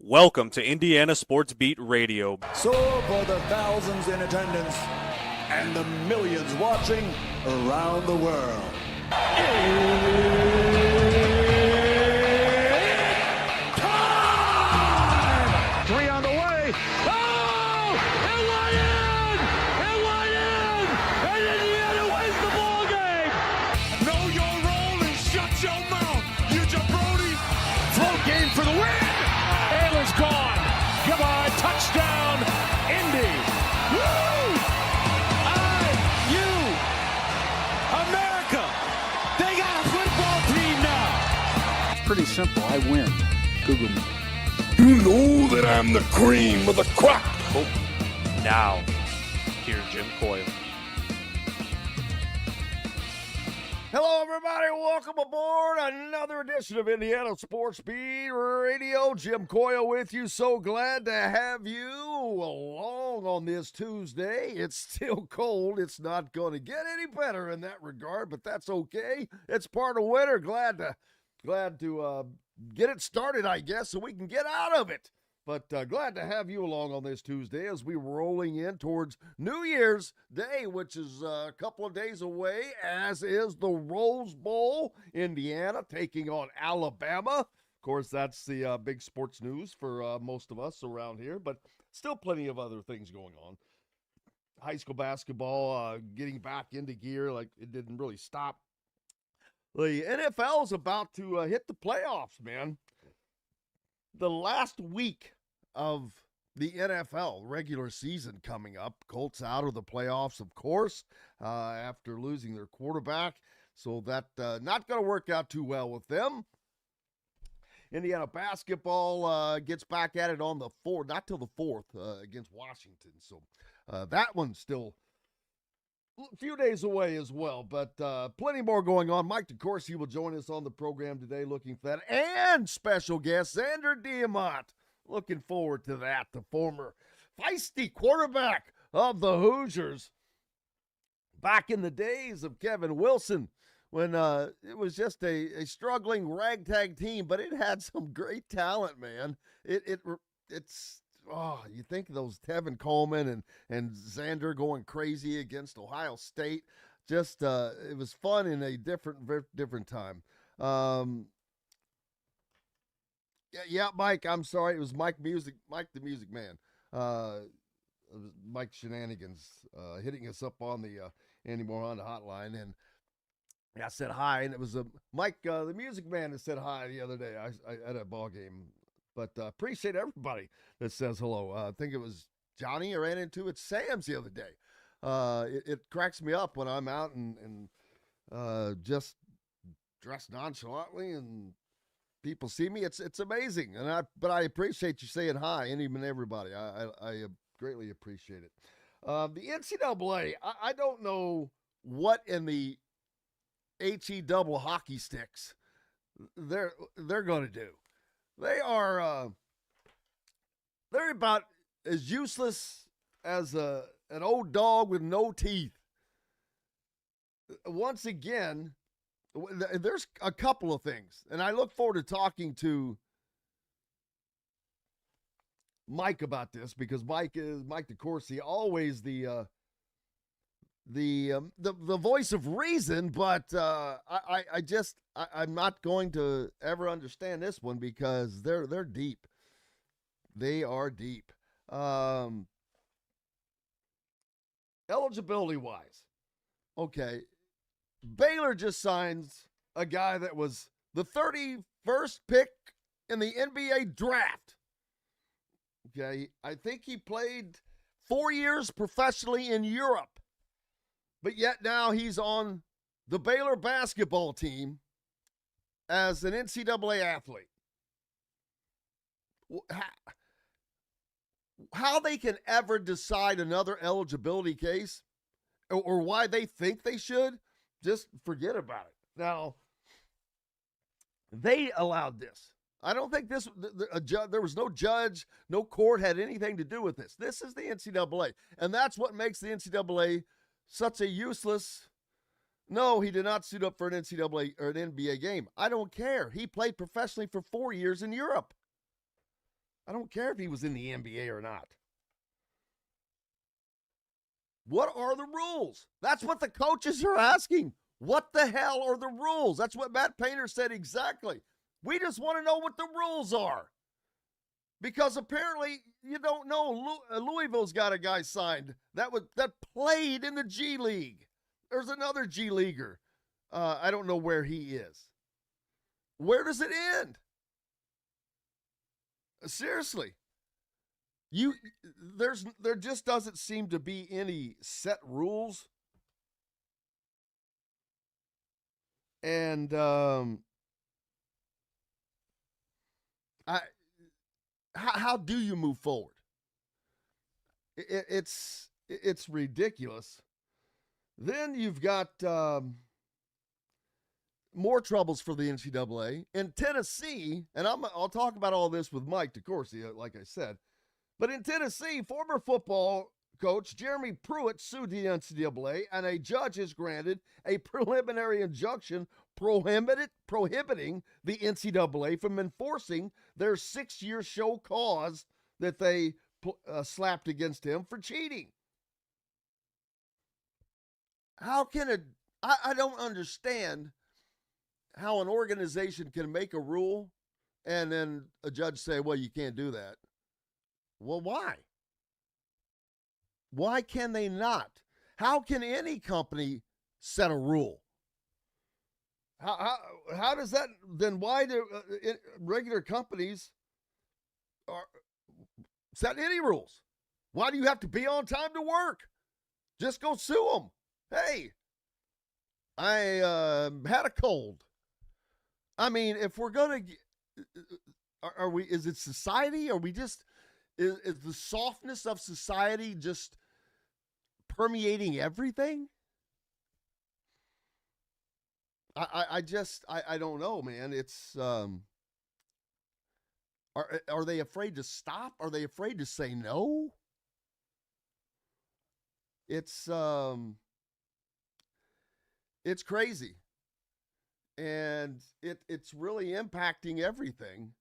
Welcome to Indiana Sports Beat Radio. So for the thousands in attendance and the millions watching around the world. It's time! 3 on the way. Oh! It went in! It went in! And Indiana wins the ball game! Know your role and shut your mouth, you jabroni! Float game for the win! Ayla's gone. Goodbye. Touchdown, Indy. Woo! IU. America. They got a football team now. It's pretty simple. I win. Google me. You know that I'm the cream of the crop! Oh, now, here's Jim Coyle. Hello, everybody. Welcome aboard another edition of Indiana Sports Beat Radio. Jim Coyle with you. So glad to have you along on this Tuesday. It's still cold. It's not going to get any better in that regard, but that's okay. It's part of winter. Glad to get it started, I guess, so we can get out of it. But glad to have you along on this Tuesday as we're rolling in towards New Year's Day, which is a couple of days away, as is the Rose Bowl. Indiana taking on Alabama. Of course, that's the big sports news for most of us around here, but still plenty of other things going on. High school basketball getting back into gear, like it didn't really stop. The NFL is about to hit the playoffs, man. The last week of the NFL regular season coming up. Colts out of the playoffs, of course, after losing their quarterback. So that not going to work out too well with them. Indiana basketball gets back at it on the 4th, not till the 4th against Washington. So that one's still a few days away as well, but plenty more going on. Mike DeCourcy will join us on the program today, looking for that. And special guest, Zander Diamont. Looking forward to that. The former feisty quarterback of the Hoosiers. Back in the days of Kevin Wilson, when it was just a struggling ragtag team, but it had some great talent, man. It's you think of those Tevin Coleman and Zander going crazy against Ohio State. Just it was fun in a different time. Yeah, Mike, I'm sorry. It was Mike the Music Man. It was Mike Shenanigans hitting us up on the Andy Moranda hotline, and I said hi, and it was Mike the Music Man that said hi the other day. I at a ball game. But appreciate everybody that says hello. I think it was Johnny I ran into at Sam's the other day. It cracks me up when I'm out and just dressed nonchalantly and people see me. It's amazing. But I appreciate you saying hi, and even everybody. I greatly appreciate it. The NCAA, I don't know what in the HE double hockey sticks they're going to do. They're about as useless as an old dog with no teeth. Once again, there's a couple of things, and I look forward to talking to Mike about this, because Mike DeCourcy, always the voice of reason, but I'm not going to ever understand this one, because they're deep. They are deep. Eligibility wise, okay, Baylor just signs a guy that was the 31st pick in the NBA draft. Okay, I think he played 4 years professionally in Europe. But yet now he's on the Baylor basketball team as an NCAA athlete. How they can ever decide another eligibility case, or why they think they should, just forget about it. Now, they allowed this. I don't think there was no judge, no court had anything to do with this. This is the NCAA, and that's what makes the NCAA such a useless. No, he did not suit up for an NCAA or an NBA game. I don't care. He played professionally for 4 years in Europe. I don't care if he was in the NBA or not. What are the rules? That's what the coaches are asking. What the hell are the rules? That's what Matt Painter said exactly. We just want to know what the rules are. Because apparently you don't know. Louisville's got a guy signed that played in the G League. There's another G Leaguer. I don't know where he is. Where does it end? Seriously. There just doesn't seem to be any set rules. And how do you move forward? It's ridiculous. Then you've got more troubles for the NCAA. In Tennessee, and I'll talk about all this with Mike DeCourcy, like I said. But in Tennessee, former football coach Jeremy Pruitt sued the NCAA, and a judge has granted a preliminary injunction prohibiting the NCAA from enforcing their 6-year show cause that they slapped against him for cheating. How can I don't understand how an organization can make a rule and then a judge say, well, you can't do that. Well, why? Why can they not? How can any company set a rule? How does that, then why do regular companies set any rules? Why do you have to be on time to work? Just go sue them. Hey, I had a cold. I mean, if we're going to, is it society? Are we just, is the softness of society just permeating everything? I don't know, man. It's, are they afraid to stop? Are they afraid to say no? It's crazy. And it's really impacting everything.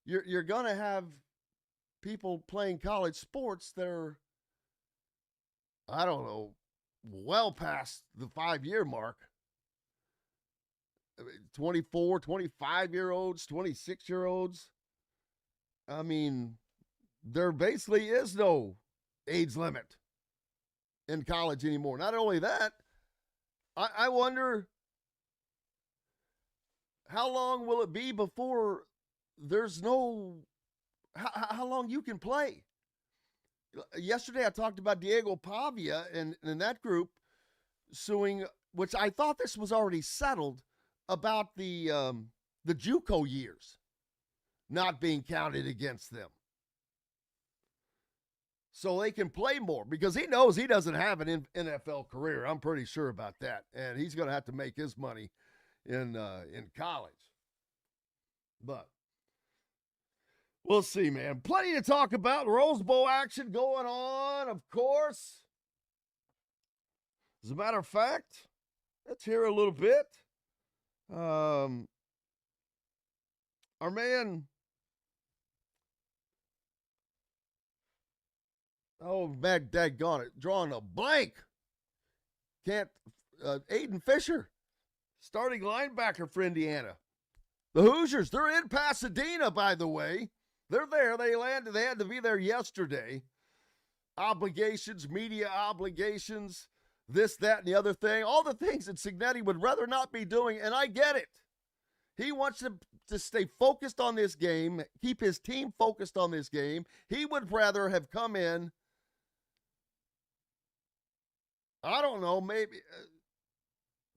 You're going to have people playing college sports that are, I don't know, well past the 5-year mark. 24, 25-year-olds, 26-year-olds. I mean, there basically is no age limit in college anymore. Not only that, I wonder how long will it be before there's no, how long you can play. Yesterday I talked about Diego Pavia and that group suing, which I thought this was already settled, about the JUCO years not being counted against them. So they can play more because he knows he doesn't have an NFL career. I'm pretty sure about that. And he's going to have to make his money in college. But we'll see, man. Plenty to talk about. Rose Bowl action going on, of course. As a matter of fact, let's hear a little bit. Our man, daggone it, drawing a blank. Aiden Fisher, starting linebacker for Indiana. The Hoosiers, they're in Pasadena, by the way. They're there. They landed. They had to be there yesterday. Obligations, media obligations, this, that, and the other thing. All the things that Cignetti would rather not be doing, and I get it. He wants to stay focused on this game, keep his team focused on this game. He would rather have come in, I don't know, maybe,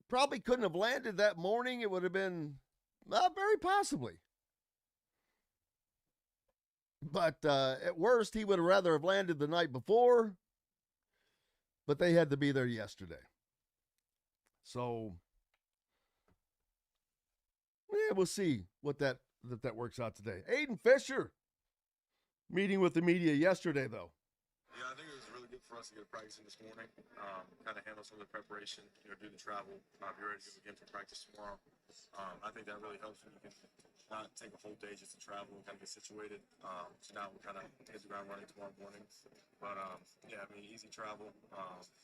probably couldn't have landed that morning. It would have been, very possibly. But at worst, he would have rather have landed the night before. But they had to be there yesterday. So, yeah, we'll see what that works out today. Aiden Fisher, meeting with the media yesterday, though. Yeah, I think it was really good for us to get a practice in this morning, kind of handle some of the preparation, do the travel, be ready to go again for practice tomorrow. I think that really helps when you can not take a whole day just to travel and kind of get situated. So now we're kind of hit the ground running tomorrow morning. But yeah, I mean, easy travel.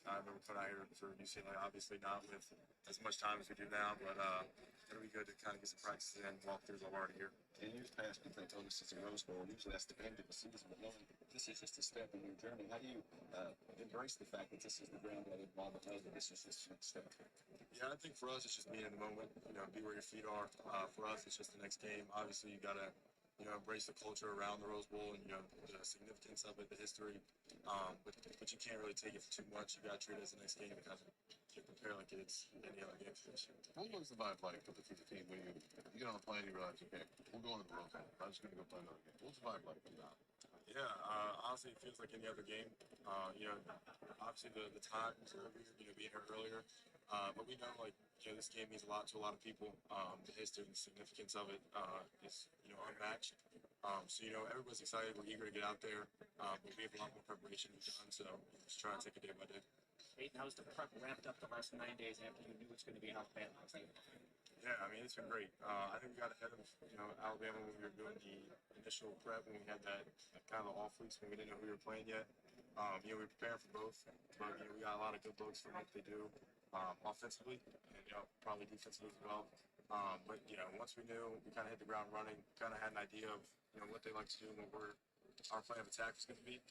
I've never put out here for UCLA, obviously not with as much time as we do now, but it'll be good to kind of get some practice in and walk through while we're already here. In years past, people have told us it's a Rose Bowl. Usually that's the end of the season, but knowing this is just a step in your journey, how do you embrace the fact that this is the ground that involved the that this is just the next step? Yeah, I think for us, it's just being in the moment, be where your feet are. For us, it's just the next game. Obviously, you got to, embrace the culture around the Rose Bowl and, the significance of it, the history. But you can't really take it for too much. You got to treat it as the next game and kind of prepare like it's any other game for this year. What was the vibe like for the team when you get on the plane and you realize, okay, we're going to the Rose Bowl. I'm just going to go play another game. What's the vibe like for that? Yeah, honestly, it feels like any other game. Obviously the times are being here earlier. But we know, this game means a lot to a lot of people. The history and the significance of it is, unmatched. So, everybody's excited. We're eager to get out there. But we have a lot more preparation to be done. So, just try and take it day by day. Aiden, how's the prep ramped up the last 9 days after you knew it's going to be out bad last night? Yeah, I mean, it's been great. I think we got ahead of, Alabama when we were doing the initial prep, when we had that kind of off weeks when we didn't know who we were playing yet. We were preparing for both, but, we got a lot of good looks from what they do offensively and, probably defensively as well. But, once we knew, we kind of hit the ground running, kind of had an idea of, what they like to do and what our plan of attack was going to be.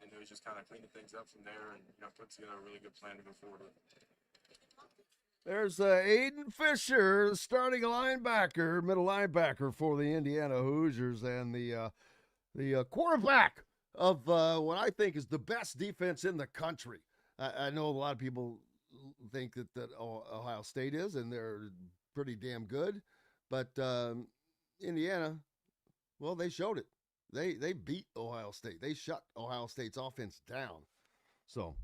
And it was just kind of cleaning things up from there and, put together a really good plan to move forward with. There's Aiden Fisher, starting linebacker, middle linebacker for the Indiana Hoosiers, and the quarterback of what I think is the best defense in the country. I know a lot of people think that Ohio State is, and they're pretty damn good. But Indiana, well, they showed it. They beat Ohio State. They shut Ohio State's offense down. So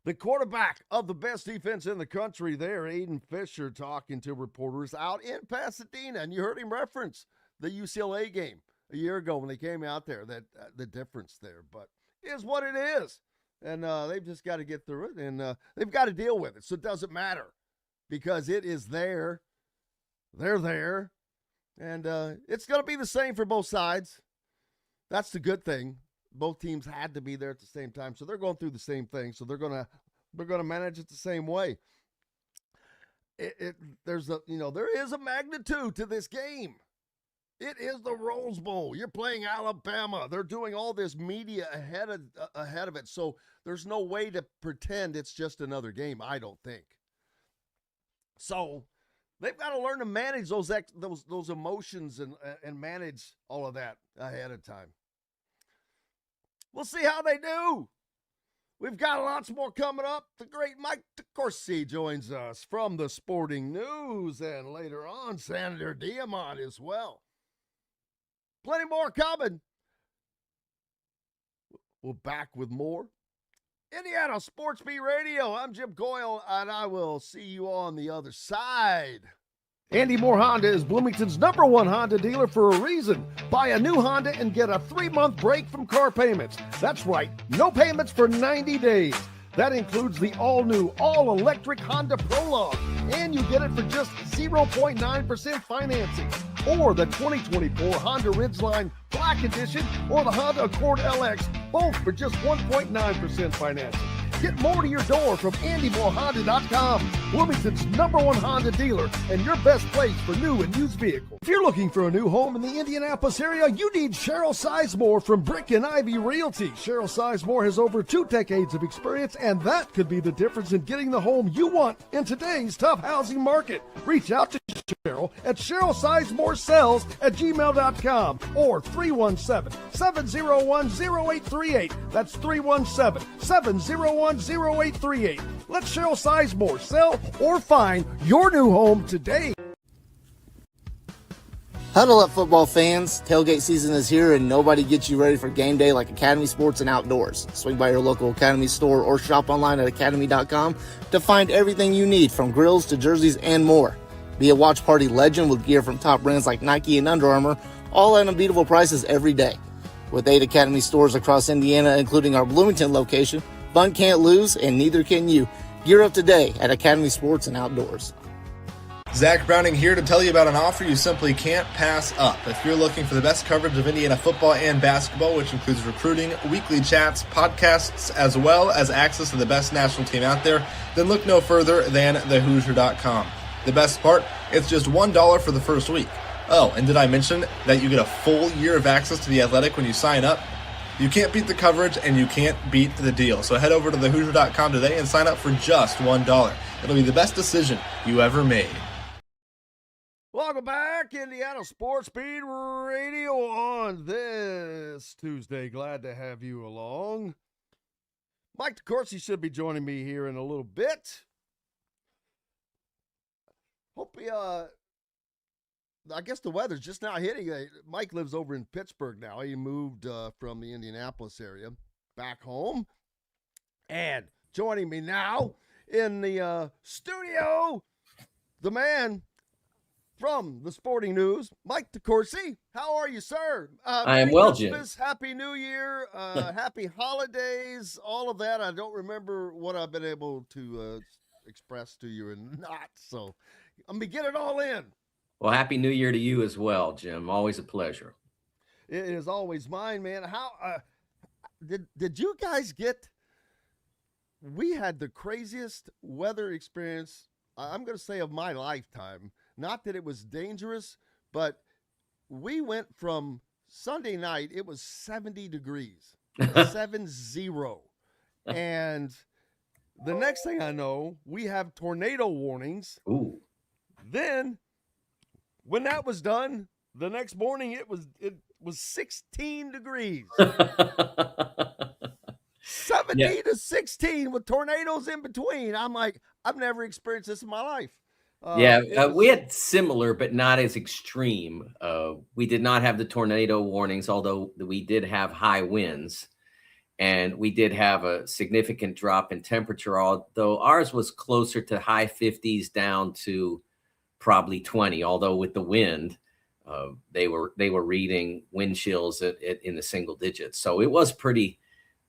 the quarterback of the best defense in the country there, Aiden Fisher, talking to reporters out in Pasadena. And you heard him reference the UCLA game a year ago when they came out there, that the difference there. But it is what it is. And they've just got to get through it. And they've got to deal with it. So it doesn't matter because it is there. They're there. And it's going to be the same for both sides. That's the good thing. Both teams had to be there at the same time, so they're going through the same thing. So they're gonna manage it the same way. There is a magnitude to this game. It is the Rose Bowl. You're playing Alabama. They're doing all this media ahead of it, so there's no way to pretend it's just another game. I don't think. So they've got to learn to manage those emotions and manage all of that ahead of time. We'll see how they do. We've got lots more coming up. The great Mike DeCourcy joins us from the Sporting News, and later on, Zander Diamont as well. Plenty more coming. We'll back with more. Indiana Sports Beat Radio. I'm Jim Coyle, and I will see you on the other side. Andy Moore Honda is Bloomington's #1 Honda dealer for a reason. Buy a new Honda and get a 3-month break from car payments. That's right, no payments for 90 days. That includes the all-new, all-electric Honda Prologue, and you get it for just 0.9% financing. Or the 2024 Honda Ridgeline Black Edition or the Honda Accord LX, both for just 1.9% financing. Get more to your door from AndyMooreHonda.com, Bloomington's #1 Honda dealer and your best place for new and used vehicles. If you're looking for a new home in the Indianapolis area, you need Cheryl Sizemore from Brick and Ivy Realty. Cheryl Sizemore has over 2 decades of experience, and that could be the difference in getting the home you want in today's tough housing market. Reach out to Cheryl at CherylSizemore@gmail.com or 317-701-0838. That's 317-701-0838. Let Cheryl Sizemore sell or find your new home today. Huddle up, football fans. Tailgate season is here, and nobody gets you ready for game day like Academy Sports and Outdoors. Swing by your local Academy store or shop online at academy.com to find everything you need, from grills to jerseys and more. Be a watch party legend with gear from top brands like Nike and Under Armour, all at unbeatable prices every day. With 8 Academy stores across Indiana, including our Bloomington location, fun can't lose, and neither can you. Gear up today at Academy Sports and Outdoors. Zach Browning here to tell you about an offer you simply can't pass up. If you're looking for the best coverage of Indiana football and basketball, which includes recruiting, weekly chats, podcasts, as well as access to the best national team out there, then look no further than thehoosier.com. The best part, it's just $1 for the first week. Oh, and did I mention that you get a full year of access to The Athletic when you sign up? You can't beat the coverage, and you can't beat the deal. So head over to thehoosier.com today and sign up for just $1. It'll be the best decision you ever made. Welcome back, Indiana Sports Beat Radio on this Tuesday. Glad to have you along. Mike DeCourcy should be joining me here in a little bit. Hope I guess the weather's just now hitting. Mike lives over in Pittsburgh now. He moved from the Indianapolis area back home. And joining me now in the studio, the man from the Sporting News, Mike DeCourcy. How are you, sir? I am well, Jim. Happy New Year, happy holidays, all of that. I don't remember what I've been able to express to you and not, so I'm going to get it all in. Well, Happy New Year to you as well, Jim. Always a pleasure. It is always mine, man. How did you guys get – we had the craziest weather experience, I'm going to say, of my lifetime. Not that it was dangerous, but we went from Sunday night, it was 70 degrees, 7-0. And the next thing I know, we have tornado warnings. Ooh. Then when that was done, the next morning it was 16 degrees. 70 to 16 with tornadoes in between. I'm like, I've never experienced this in my life. We had similar, but not as extreme. We did not have the tornado warnings, although we did have high winds, and we did have a significant drop in temperature, although ours was closer to high 50s down to probably 20, although with the wind, they were reading wind chills in the single digits. So it was pretty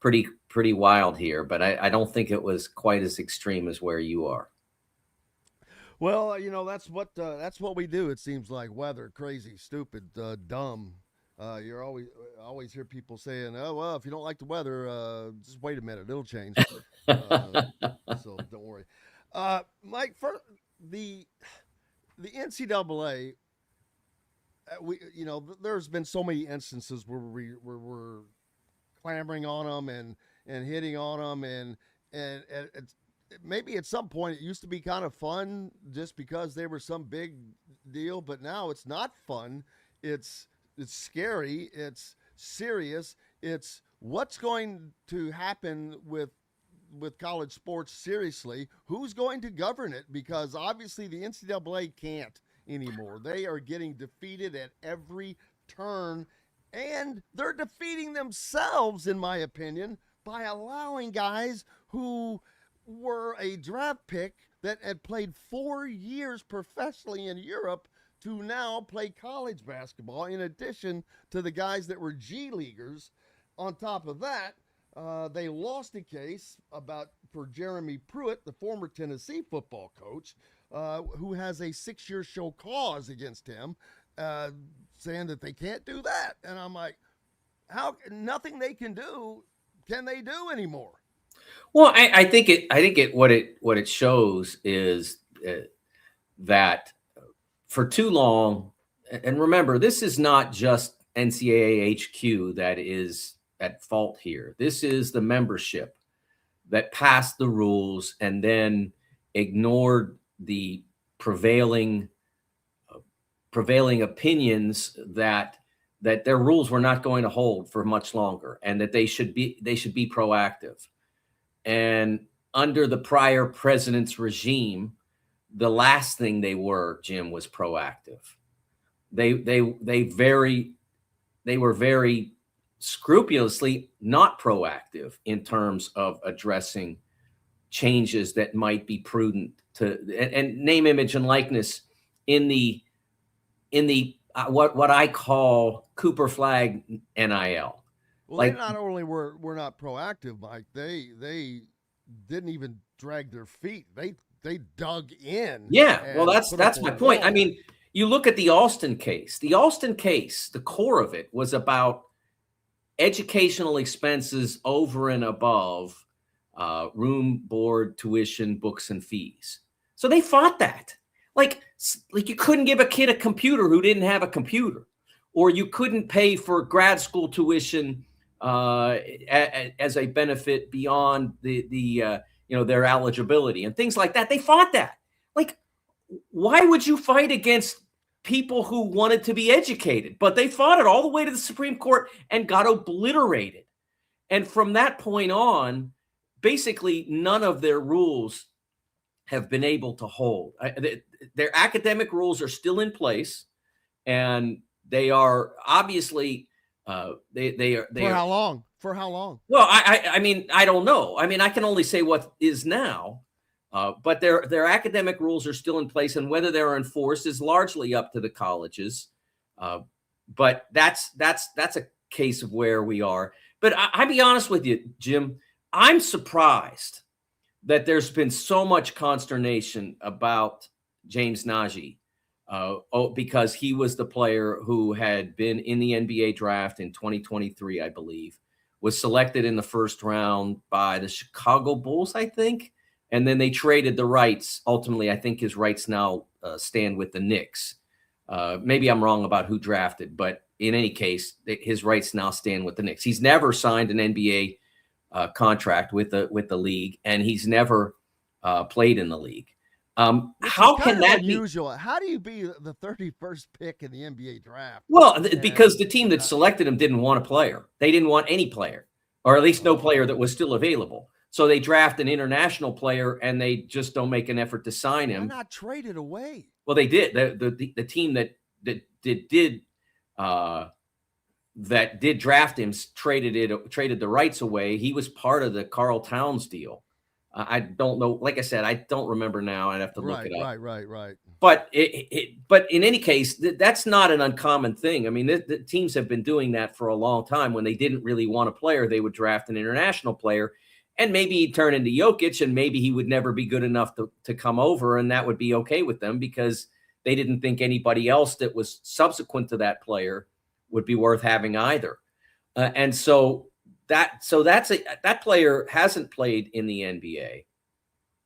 wild here, but I don't think it was quite as extreme as where you are. Well, that's what we do. It seems like weather, crazy, stupid, dumb. You're always hear people saying, "Oh, well, if you don't like the weather, just wait a minute, it'll change." So don't worry. Mike, for the NCAA, there's been so many instances where we're clamoring on them and hitting on them and it's, maybe at some point it used to be kind of fun just because they were some big deal, but now it's not fun. It's scary. It's serious. It's what's going to happen with college sports seriously. Who's going to govern it? Because obviously the NCAA can't anymore. They are getting defeated at every turn, and they're defeating themselves, in my opinion, by allowing guys who were a draft pick that had played 4 years professionally in Europe to now play college basketball, in addition to the guys that were G Leaguers. On top of that, they lost a case for Jeremy Pruitt, the former Tennessee football coach, who has a 6-year show cause against him, saying that they can't do that. And I'm like, nothing they can do anymore? Well, I think what it shows is that for too long, and remember, this is not just NCAA HQ that is at fault here. This is the membership that passed the rules and then ignored the prevailing opinions that their rules were not going to hold for much longer, and that they should be proactive. And under the prior president's regime, the last thing they were, Jim, was proactive. They were very scrupulously not proactive in terms of addressing changes that might be prudent to and name, image, and likeness in the what I call Cooper flag NIL. Well, they not only were not proactive, Mike, they didn't even drag their feet. They they dug in. Yeah, well, that's my point. Wall. I mean, you look at the Alston case. The Alston case, the core of it was about educational expenses over and above room, board, tuition, books, and fees. So they fought that. Like you couldn't give a kid a computer who didn't have a computer, or you couldn't pay for grad school tuition as a benefit beyond the their eligibility and things like that. They fought that. Like, why would you fight against people who wanted to be educated? But they fought it all the way to the Supreme Court and got obliterated. And from that point on, basically none of their rules have been able to hold. Their academic rules are still in place, and they are obviously they are. How long? For how long? Well, I mean, I don't know. I mean, I can only say what is now, but their academic rules are still in place, and whether they're enforced is largely up to the colleges. But that's a case of where we are. But I'll be honest with you, Jim, I'm surprised that there's been so much consternation about James Nagy because he was the player who had been in the NBA draft in 2023, I believe, was selected in the first round by the Chicago Bulls, I think. And then they traded the rights. Ultimately, I think his rights now stand with the Knicks. Maybe I'm wrong about who drafted, but in any case, his rights now stand with the Knicks. He's never signed an NBA contract with the league, and he's never played in the league. How can that be unusual? How do you be the 31st pick in the NBA draft? Well, because the team that selected him didn't want a player. They didn't want any player, or at least no player that was still available. So they draft an international player, and they just don't make an effort to sign him. Why not trade it away? Well, they did. The team that did draft him traded the rights away. He was part of the Karl Towns deal. I don't know. Like I said, I don't remember now. I'd have to look it up. Right. But but in any case, that's not an uncommon thing. I mean, the teams have been doing that for a long time. When they didn't really want a player, they would draft an international player, and maybe he'd turn into Jokic, and maybe he would never be good enough to come over, and that would be okay with them because they didn't think anybody else that was subsequent to that player would be worth having either. And so that player hasn't played in the NBA,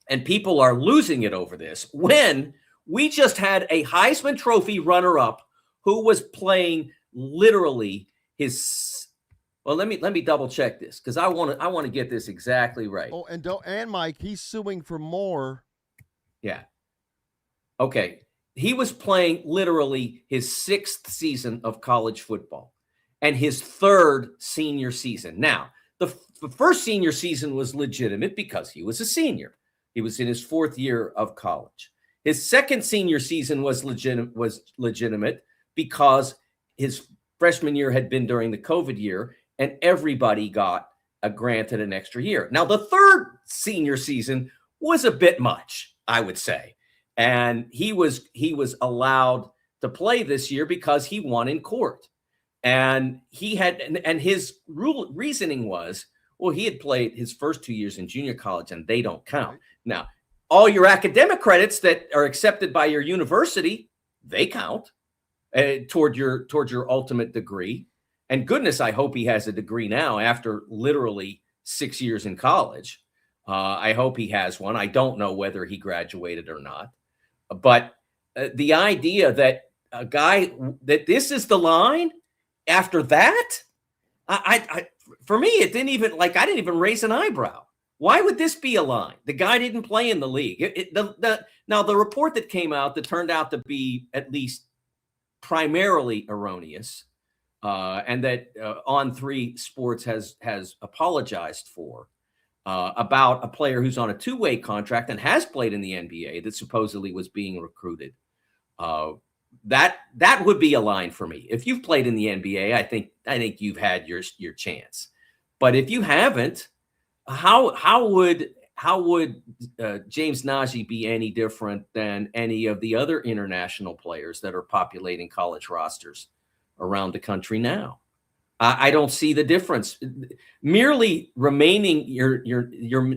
and people are losing it over this when we just had a Heisman Trophy runner-up who was playing literally his. Well, let me double check this because I want to get this exactly right. Oh, and Mike, he's suing for more. Yeah. Okay. He was playing literally his 6th season of college football and his 3rd senior season. Now, the first senior season was legitimate because he was a senior. He was in his 4th year of college. His 2nd senior season was legitimate because his freshman year had been during the COVID year, and everybody got granted an extra year. Now, the 3rd senior season was a bit much, I would say. And he was allowed to play this year because he won in court. And his reasoning was, well, he had played his first 2 years in junior college and they don't count. Now, all your academic credits that are accepted by your university, they count toward your ultimate degree. And goodness, I hope he has a degree now after literally 6 years in college. I hope he has one. I don't know whether he graduated or not. But the idea that that this is the line after that, for me, it didn't even I didn't even raise an eyebrow. Why would this be a line? The guy didn't play in the league. Now, the report that came out that turned out to be at least primarily erroneous, and that On3 Sports has apologized for, about a player who's on a 2-way contract and has played in the NBA that supposedly was being recruited. That would be a line for me. If you've played in the NBA, I think you've had your chance. But if you haven't, how would James Nagy be any different than any of the other international players that are populating college rosters around the country now? I don't see the difference. Merely remaining your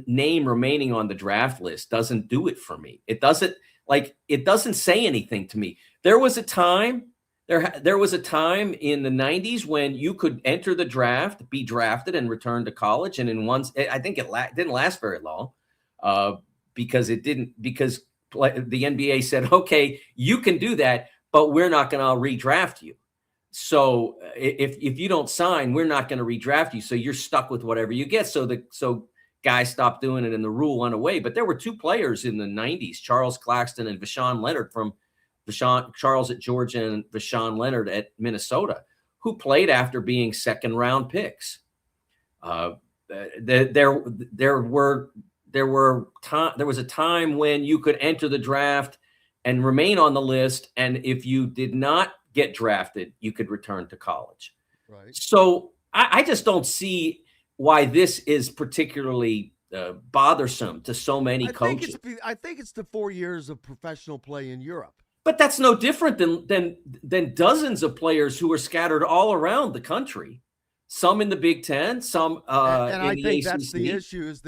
name remaining on the draft list doesn't do it for me. It doesn't say anything to me. There was a time in the 90s when you could enter the draft, be drafted, and return to college. And I think it didn't last very long because the NBA said, okay, you can do that, but we're not going to redraft you. So if you don't sign, we're not going to redraft you. So you're stuck with whatever you get. So guys stopped doing it and the rule went away. But there were two players in the 90s, Charles Claxton and Vashon Leonard Charles at Georgia and Vashon Leonard at Minnesota, who played after being second round picks. There was a time when you could enter the draft and remain on the list. And if you did not get drafted, you could return to college. Right. So I just don't see why this is particularly bothersome to so many coaches. I think it's the 4 years of professional play in Europe. But that's no different than dozens of players who are scattered all around the country. Some in the Big Ten, some and I in the think ACC. that's the issue. Is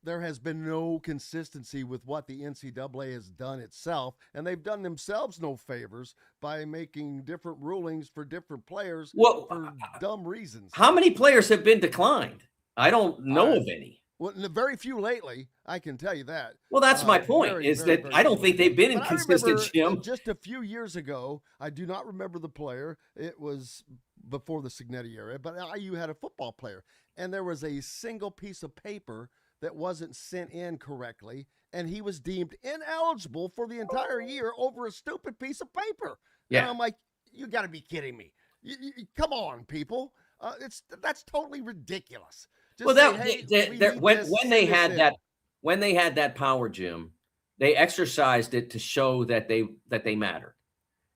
there has been no consistency with what the NCAA has done itself, and they've done themselves no favors by making different rulings for different players for dumb reasons. How many players have been declined? I don't know of any. Well, very few lately, I can tell you that. Well, that's my point, very I don't think they've been inconsistent, Jim. Just a few years ago, I do not remember the player. It was before the Signetti era, but IU had a football player, and there was a single piece of paper that wasn't sent in correctly, and he was deemed ineligible for the entire year over a stupid piece of paper. Yeah. And I'm like, you got to be kidding me. Come on, people. That's totally ridiculous. Just when they had that power, Jim, they exercised it to show that they mattered,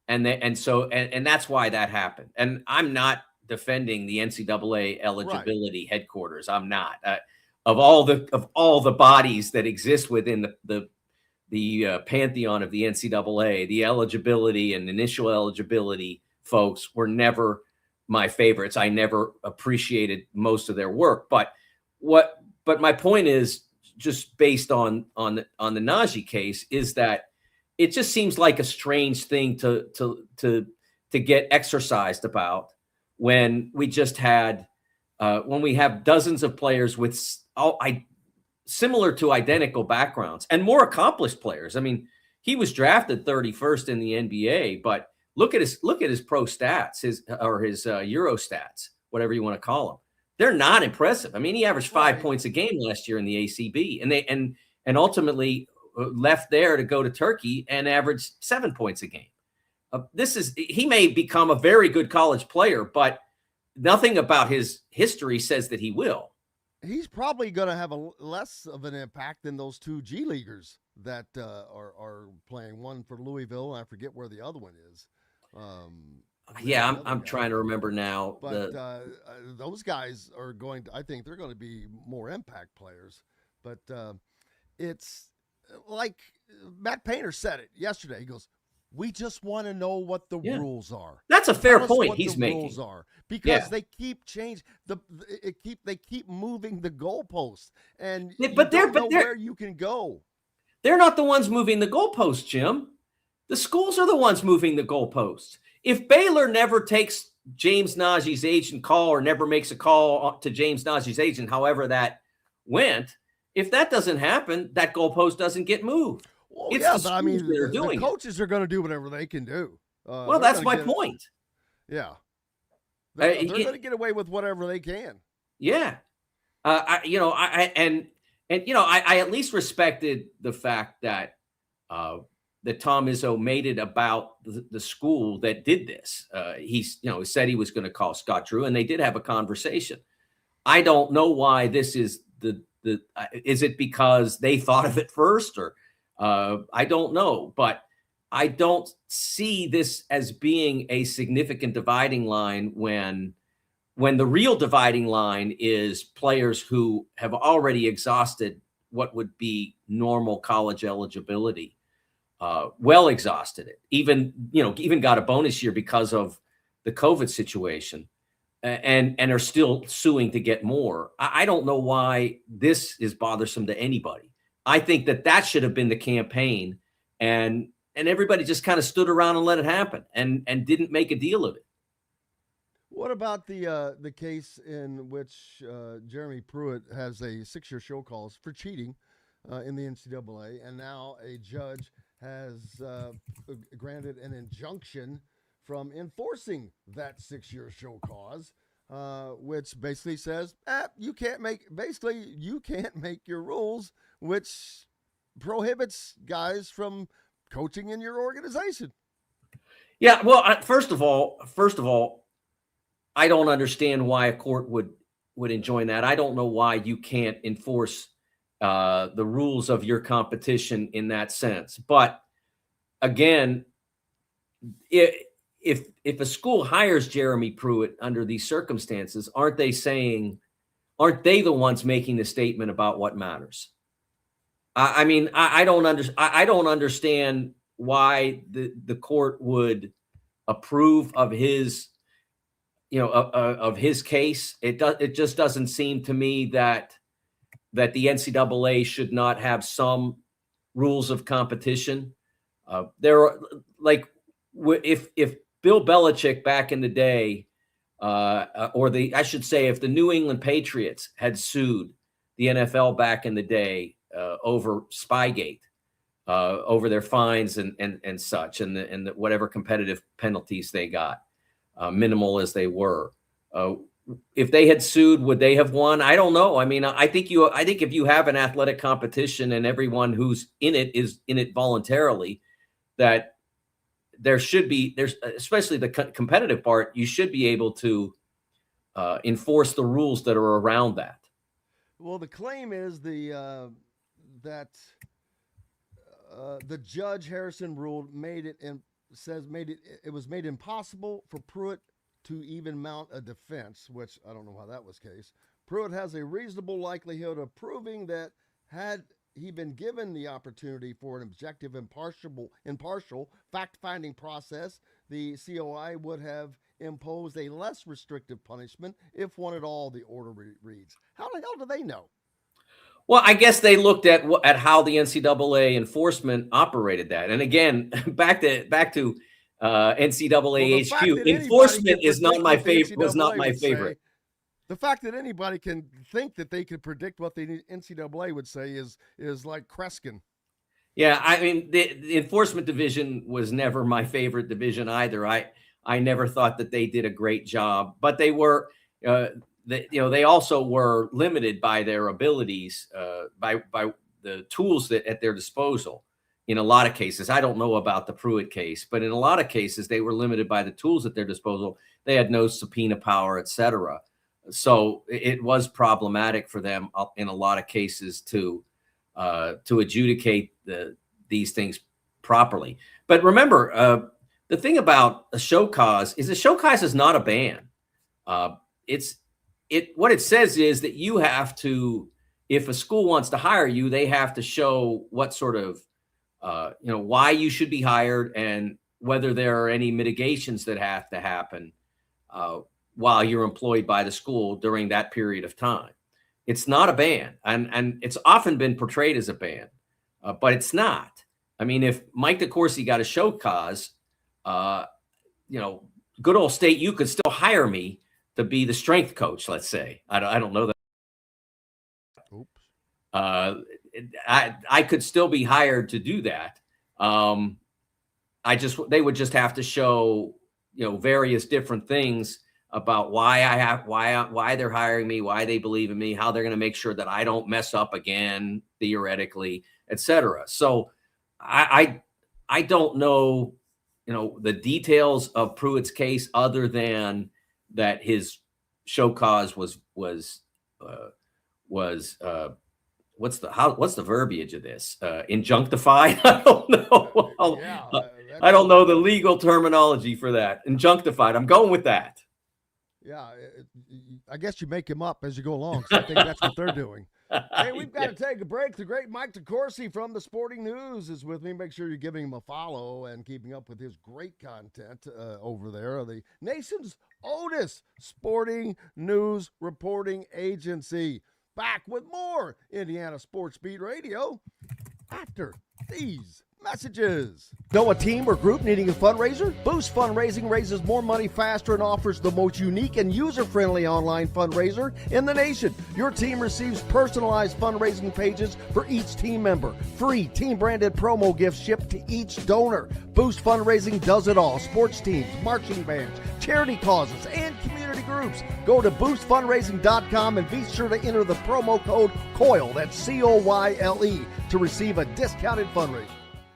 and that's why that happened. And I'm not defending the NCAA eligibility headquarters. I'm not. Of all the bodies that exist within the pantheon of the NCAA, the eligibility and initial eligibility folks were never my favorites. I never appreciated most of their work, but my point is, just based on the Najee case, is that it just seems like a strange thing to get exercised about when we just had when we have dozens of players with similar to identical backgrounds and more accomplished players. I mean, he was drafted 31st in the NBA, but look at his pro stats, his Euro stats, whatever you want to call them. They're not impressive. I mean, he averaged 5 points a game last year in the ACB, and ultimately left there to go to Turkey and averaged 7 points a game. He may become a very good college player, but nothing about his history says that he will. He's probably going to have less of an impact than those two G Leaguers that are playing, one for Louisville, and I forget where the other one is. I'm trying to remember now. But those guys are I think they're going to be more impact players. But it's like Matt Painter said it yesterday. He goes, we just want to know what the rules are. That's a fair point he's making. Rules are, because they keep changing they keep moving the goalposts, and don't know where you can go. They're not the ones moving the goalposts, Jim. The schools are the ones moving the goalposts. If Baylor never takes James Najee's agent call, or never makes a call to James Najee's agent, however that went, if that doesn't happen, that goalpost doesn't get moved. Well, but I mean, the coaches are going to do whatever they can do. Well, that's my point. Yeah. They're going to get away with whatever they can. Yeah. I at least respected the fact that Tom Izzo made it about the school that did this. He said he was going to call Scott Drew, and they did have a conversation. I don't know why this is is it because they thought of it first, or I don't know, but I don't see this as being a significant dividing line when the real dividing line is players who have already exhausted what would be normal college eligibility, well exhausted it, even got a bonus year because of the COVID situation. and are still suing to get more. I don't know why this is bothersome to anybody. I think that should have been the campaign, and everybody just kind of stood around and let it happen and didn't make a deal of it. What about the case in which Jeremy Pruitt has a 6-year show cause for cheating in the NCAA, and now a judge has granted an injunction from enforcing that 6-year show cause, which basically says you can't make your rules, which prohibits guys from coaching in your organization. Yeah, well, first of all, I don't understand why a court would enjoin that. I don't know why you can't enforce the rules of your competition in that sense. But again, if a school hires Jeremy Pruitt under these circumstances, aren't they the ones making the statement about what matters? I mean, I don't understand why the court would approve of his, of his case. It just doesn't seem to me that the NCAA should not have some rules of competition. There are, like, if Bill Belichick back in the day, I should say, if the New England Patriots had sued the NFL back in the day over Spygate, over their fines and such, and the whatever competitive penalties they got, minimal as they were. If they had sued, would they have won? I don't know. I mean, I think if you have an athletic competition and everyone who's in it is in it voluntarily, that there's especially the competitive part, you should be able to enforce the rules that are around that. Well, the claim is that the judge Harrison ruled it was made impossible for Pruitt to even mount a defense, which I don't know how that was the case. Pruitt has a reasonable likelihood of proving that had he been given the opportunity for an objective, impartial fact-finding process, the COI would have imposed a less restrictive punishment if one at all, the order reads. How the hell do they know? Well, I guess they looked at how the NCAA enforcement operated that. And again, back to NCAA HQ, enforcement is not my favorite. Was not my favorite. The fact that anybody can think that they could predict what the NCAA would say is like Kreskin. Yeah, I mean, the enforcement division was never my favorite division either. I never thought that they did a great job, but they were, they also were limited by their abilities, by the tools that at their disposal. In a lot of cases, I don't know about the Pruitt case, but in a lot of cases, they were limited by the tools at their disposal. They had no subpoena power, et cetera. So it was problematic for them in a lot of cases to adjudicate these things properly. But remember, the thing about a show cause is not a ban. What it says is that you have to, if a school wants to hire you, they have to show what sort of why you should be hired and whether there are any mitigations that have to happen while you're employed by the school during that period of time. It's not a ban, and it's often been portrayed as a ban, but it's not. I mean, if Mike DeCourcy got a show cause, good old State U could still hire me to be the strength coach, let's say. I don't know that. Oops. I could still be hired to do that. They would just have to show, various different things about why they're hiring me, why they believe in me, how they're going to make sure that I don't mess up again, theoretically, et cetera. So I don't know, the details of Pruitt's case other than that his show cause was what's the verbiage of this? Injunctified? I don't know. I don't know the legal terminology for that. Injunctified. I'm going with that. Yeah, I guess you make him up as you go along. So I think that's what they're doing. Hey, we've got to take a break. The great Mike DeCourcy from the Sporting News is with me. Make sure you're giving him a follow and keeping up with his great content over there. The nation's oldest sporting news reporting agency. Back with more Indiana Sports Beat Radio after these messages. Know a team or group needing a fundraiser? Boost Fundraising raises more money faster and offers the most unique and user-friendly online fundraiser in the nation. Your team receives personalized fundraising pages for each team member. Free team-branded promo gifts shipped to each donor. Boost Fundraising does it all. Sports teams, marching bands, charity causes, and community groups. Go to boostfundraising.com and be sure to enter the promo code COYLE, that's COYLE, to receive a discounted fundraiser.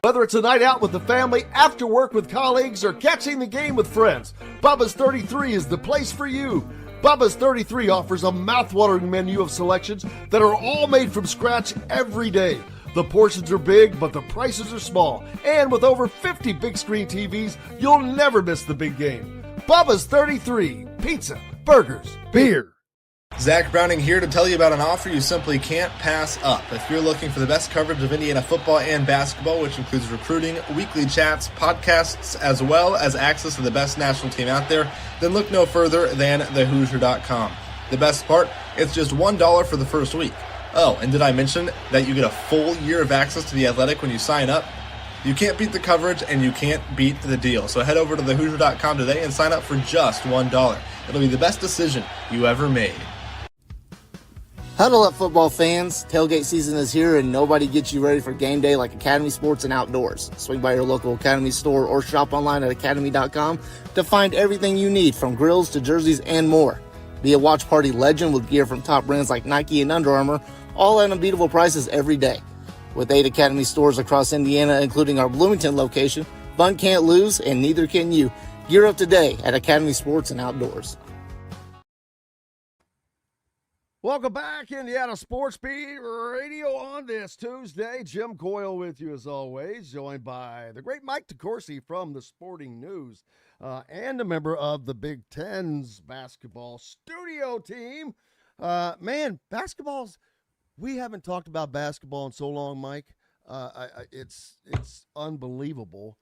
Whether it's a night out with the family, after work with colleagues, or catching the game with friends, Bubba's 33 is the place for you. Bubba's 33 offers a mouthwatering menu of selections that are all made from scratch every day. The portions are big, but the prices are small. And with over 50 big screen TVs, you'll never miss the big game. Bubba's 33, pizza, burgers, beer. Zach Browning here to tell you about an offer you simply can't pass up. If you're looking for the best coverage of Indiana football and basketball, which includes recruiting, weekly chats, podcasts, as well as access to the best national team out there, then look no further than thehoosier.com. The best part, it's just $1 for the first week. Oh, and did I mention that you get a full year of access to The Athletic when you sign up? You can't beat the coverage and you can't beat the deal. So head over to thehoosier.com today and sign up for just $1. It'll be the best decision you ever made. Huddle up, football fans. Tailgate season is here, and nobody gets you ready for game day like Academy Sports and Outdoors. Swing by your local Academy store or shop online at academy.com to find everything you need, from grills to jerseys and more. Be a watch party legend with gear from top brands like Nike and Under Armour, all at unbeatable prices every day. With 8 Academy stores across Indiana, including our Bloomington location, fun can't lose, and neither can you. Gear up today at Academy Sports and Outdoors. Welcome back, Indiana Sports Beat Radio on this Tuesday. Jim Coyle with you as always, joined by the great Mike DeCourcy from the Sporting News and a member of the Big Ten's basketball studio team. Man, basketball's, we haven't talked about basketball in so long, Mike. It's unbelievable.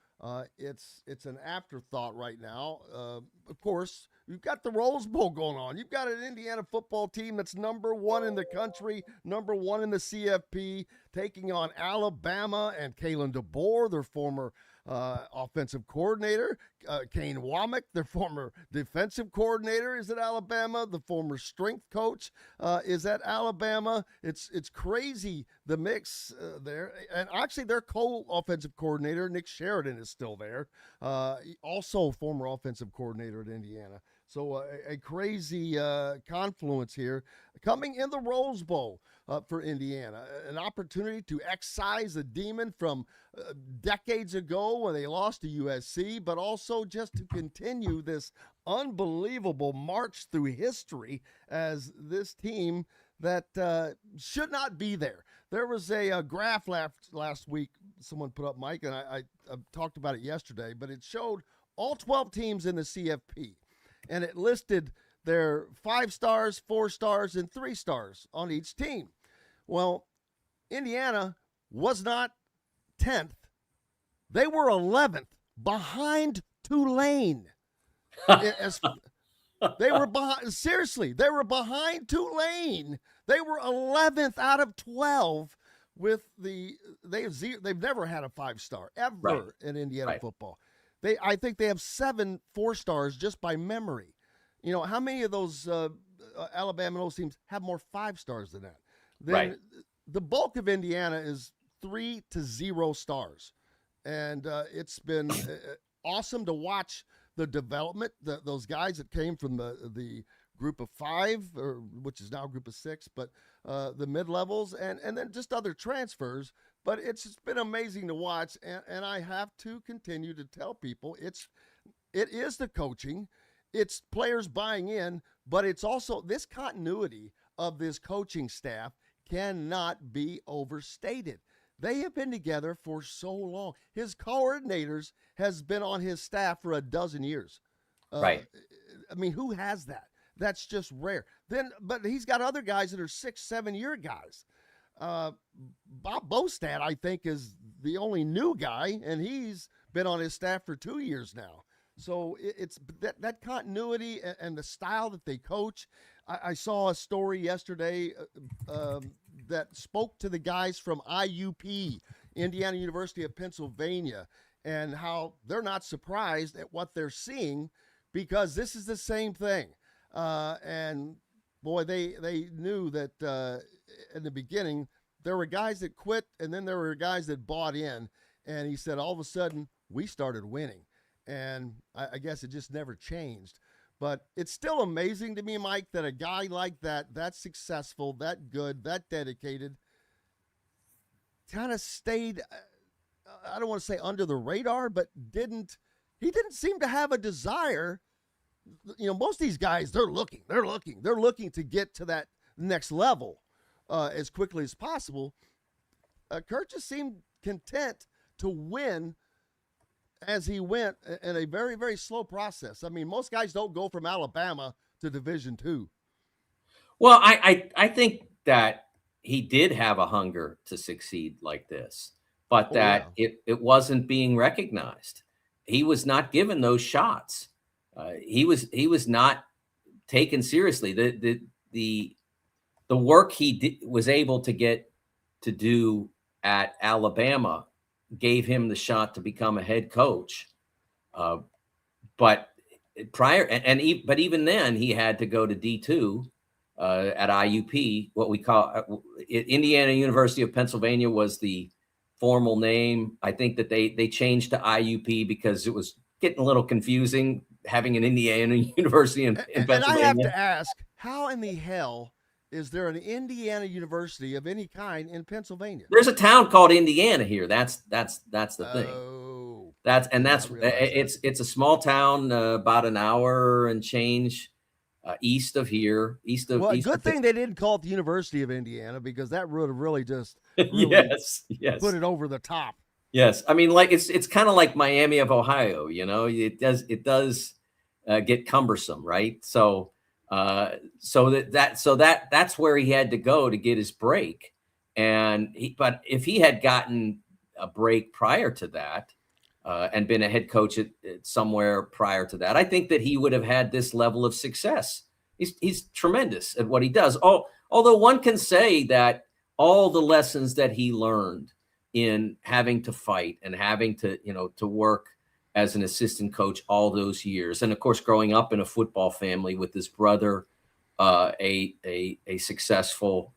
It's an afterthought right now. Of course, you've got the Rose Bowl going on. You've got an Indiana football team that's number 1 in the country, number 1 in the CFP, taking on Alabama and Kalen DeBoer, their former offensive coordinator. Kane Womack, their former defensive coordinator, is at Alabama. The former strength coach is at Alabama. It's crazy, the mix there. And actually, their co-offensive coordinator, Nick Sheridan, is still there. Also former offensive coordinator at Indiana. So a crazy confluence here coming in the Rose Bowl for Indiana. An opportunity to excise the demon from decades ago when they lost to USC, but also just to continue this unbelievable march through history as this team that should not be there. There was a graph last week someone put up, Mike, and I talked about it yesterday, but it showed all 12 teams in the CFP. And it listed their 5 stars, 4 stars, and 3 stars on each team. Well, Indiana was not 10th. They were 11th, behind Tulane. They were behind. Seriously, they were behind Tulane. They were 11th out of 12 with they've never had a 5-star ever in Indiana football. I think they have 7 4-stars just by memory. You know, how many of those Alabama and those teams have more 5-stars than that? Then the bulk of Indiana is 3 to 0 stars. And it's been awesome to watch the development, those guys that came from the group of 5, which is now a group of 6, but the mid-levels and then just other transfers. But it's just been amazing to watch, and I have to continue to tell people it is the coaching, it's players buying in, but it's also this continuity of this coaching staff cannot be overstated. They have been together for so long. His coordinators has been on his staff for a dozen years. I mean, who has that? That's just rare. But he's got other guys that are 6-7 year guys. Bob Bostad, I think, is the only new guy, and he's been on his staff for 2 years now. So it's that continuity and the style that they coach. I saw a story yesterday that spoke to the guys from IUP, Indiana University of Pennsylvania, and how they're not surprised at what they're seeing because this is the same thing. And boy, they knew that in the beginning there were guys that quit, and then there were guys that bought in. And he said all of a sudden we started winning. And I guess it just never changed. But it's still amazing to me, Mike, that a guy like that successful, that good, that dedicated, kind of stayed, I don't want to say under the radar, but didn't seem to have a desire. You know, most of these guys, they're looking to get to that next level as quickly as possible. Kurt just seemed content to win as he went in a very, very slow process. I mean, most guys don't go from Alabama to Division II. Well, I think that he did have a hunger to succeed like this, but it wasn't being recognized. He was not given those shots. He was not taken seriously. The work he was able to get to do at Alabama gave him the shot to become a head coach. But even then he had to go to D2 at IUP, what we call Indiana University of Pennsylvania was the formal name. I think that they changed to IUP because it was getting a little confusing having an Indiana University in Pennsylvania. And I have to ask, how in the hell is there an Indiana University of any kind in Pennsylvania? There's a town called Indiana here. That's the thing. It's a small town, about an hour and change east of here. Good thing they didn't call it the University of Indiana, because that would have really just yes put it over the top. Yes, I mean, like it's kind of like Miami of Ohio. You know, it does get cumbersome, right? So that's where he had to go to get his break. But if he had gotten a break prior to that and been a head coach at somewhere prior to that, I think that he would have had this level of success. He's tremendous at what he does. Although one can say that all the lessons that he learned in having to fight and having to work as an assistant coach all those years. And of course, growing up in a football family with his brother, a successful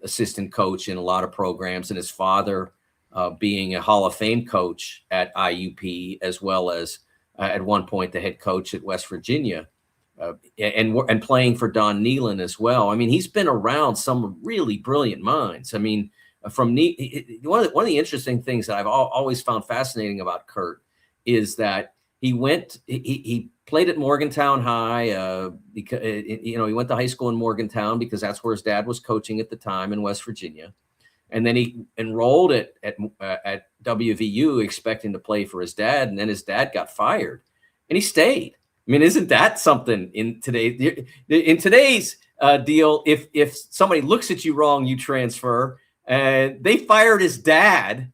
assistant coach in a lot of programs, and his father being a Hall of Fame coach at IUP, as well as at one point the head coach at West Virginia, and playing for Don Nehlen as well. I mean, he's been around some really brilliant minds. I mean, one of the interesting things that I've always found fascinating about Kurt is that he played at Morgantown High because he went to high school in Morgantown because that's where his dad was coaching at the time in West Virginia, and then he enrolled at WVU expecting to play for his dad, and then his dad got fired, and he stayed. I mean, isn't that something in today's deal? If somebody looks at you wrong, you transfer. They fired his dad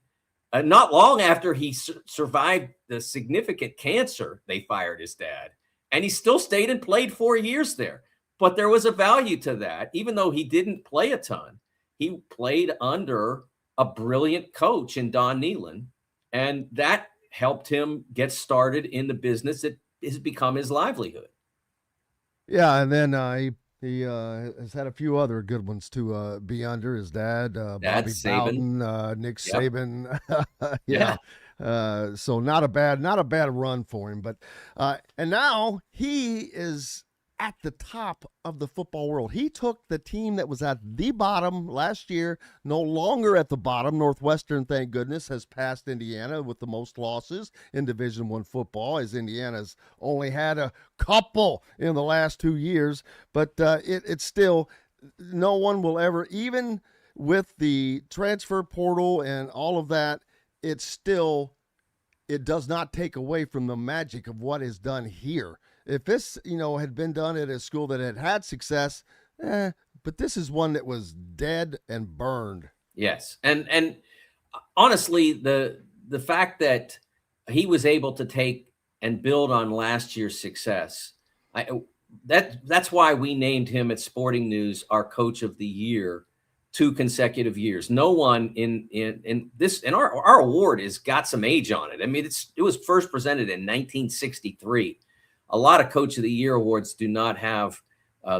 not long after he survived the significant cancer. They fired his dad, and he still stayed and played 4 years there. But there was a value to that. Even though he didn't play a ton, he played under a brilliant coach in Don Nehlen, and that helped him get started in the business that has become his livelihood. Yeah, and then he has had a few other good ones to be under. His dad, Bobby Bowden, Nick Saban. Yeah. So not a bad run for him. But and now he is at the top of the football world. He took the team that was at the bottom last year, no longer at the bottom. Northwestern, thank goodness, has passed Indiana with the most losses in Division I football, as Indiana's only had a couple in the last 2 years. But it's still, no one will ever, even with the transfer portal and all of that, it does not take away from the magic of what is done here if this, had been done at a school that had success, but this is one that was dead and burned. Yes. And honestly, the fact that he was able to take and build on last year's success, that's why we named him at Sporting News our Coach of the Year 2 consecutive years. No one in our award has got some age on it. I mean, it was first presented in 1963. A lot of Coach of the Year awards do not have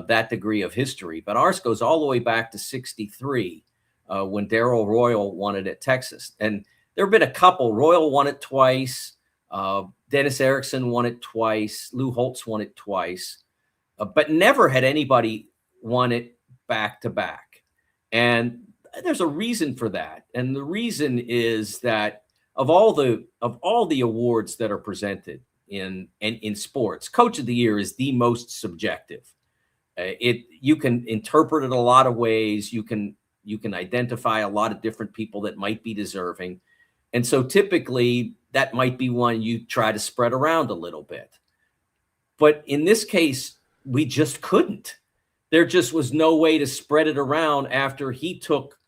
that degree of history, but ours goes all the way back to 63 when Darrell Royal won it at Texas. And there have been a couple. Royal won it twice. Dennis Erickson won it twice. Lou Holtz won it twice. But never had anybody won it back to back. And there's a reason for that. And the reason is that of all the awards that are presented in sports, Coach of the Year is the most subjective. You can interpret it a lot of ways. You can identify a lot of different people that might be deserving. And so typically that might be one you try to spread around a little bit. But in this case, we just couldn't. There just was no way to spread it around after he took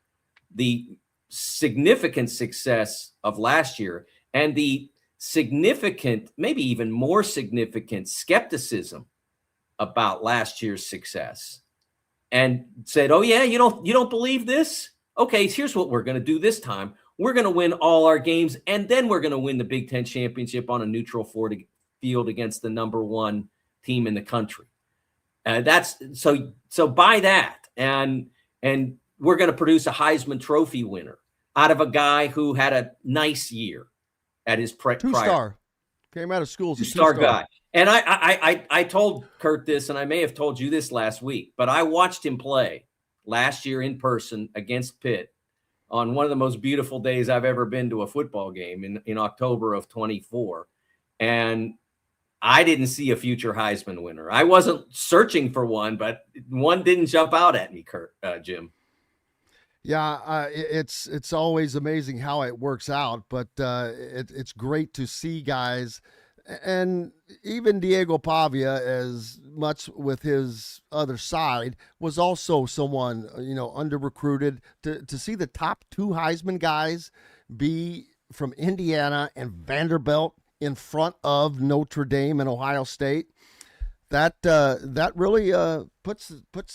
the significant success of last year and the significant, maybe even more significant skepticism about last year's success and said, oh yeah, you don't believe this? Okay, here's what we're going to do this time. We're going to win all our games, and then we're going to win the Big Ten championship on a neutral field against the number 1 team in the country. That's so by that, and we're going to produce a Heisman Trophy winner out of a guy who had a nice year at his two-star. Came out of school as a two-star guy. And I told Kurt this, and I may have told you this last week, but I watched him play last year in person against Pitt on one of the most beautiful days I've ever been to a football game in October of 24. And I didn't see a future Heisman winner. I wasn't searching for one, but one didn't jump out at me, Jim. Yeah, it's always amazing how it works out, but it's great to see guys, and even Diego Pavia, as much with his other side, was also someone, under-recruited. To see the top 2 Heisman guys be from Indiana and Vanderbilt in front of Notre Dame and Ohio State, that really puts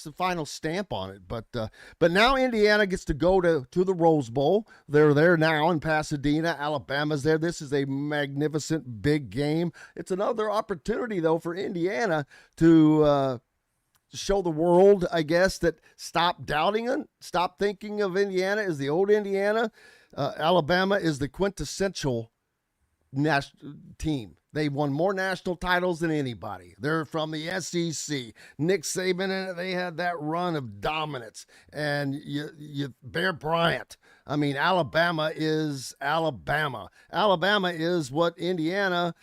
the final stamp on it. But now Indiana gets to go to the Rose Bowl. They're there now in Pasadena. Alabama's there. This is a magnificent big game. It's another opportunity though for Indiana to show the world, I guess, that stop doubting it, stop thinking of Indiana as the old Indiana. Alabama is the quintessential national team. They won more national titles than anybody. They're from the SEC. Nick Saban, they had that run of dominance. And you Bear Bryant. I mean, Alabama is Alabama. Alabama is what Indiana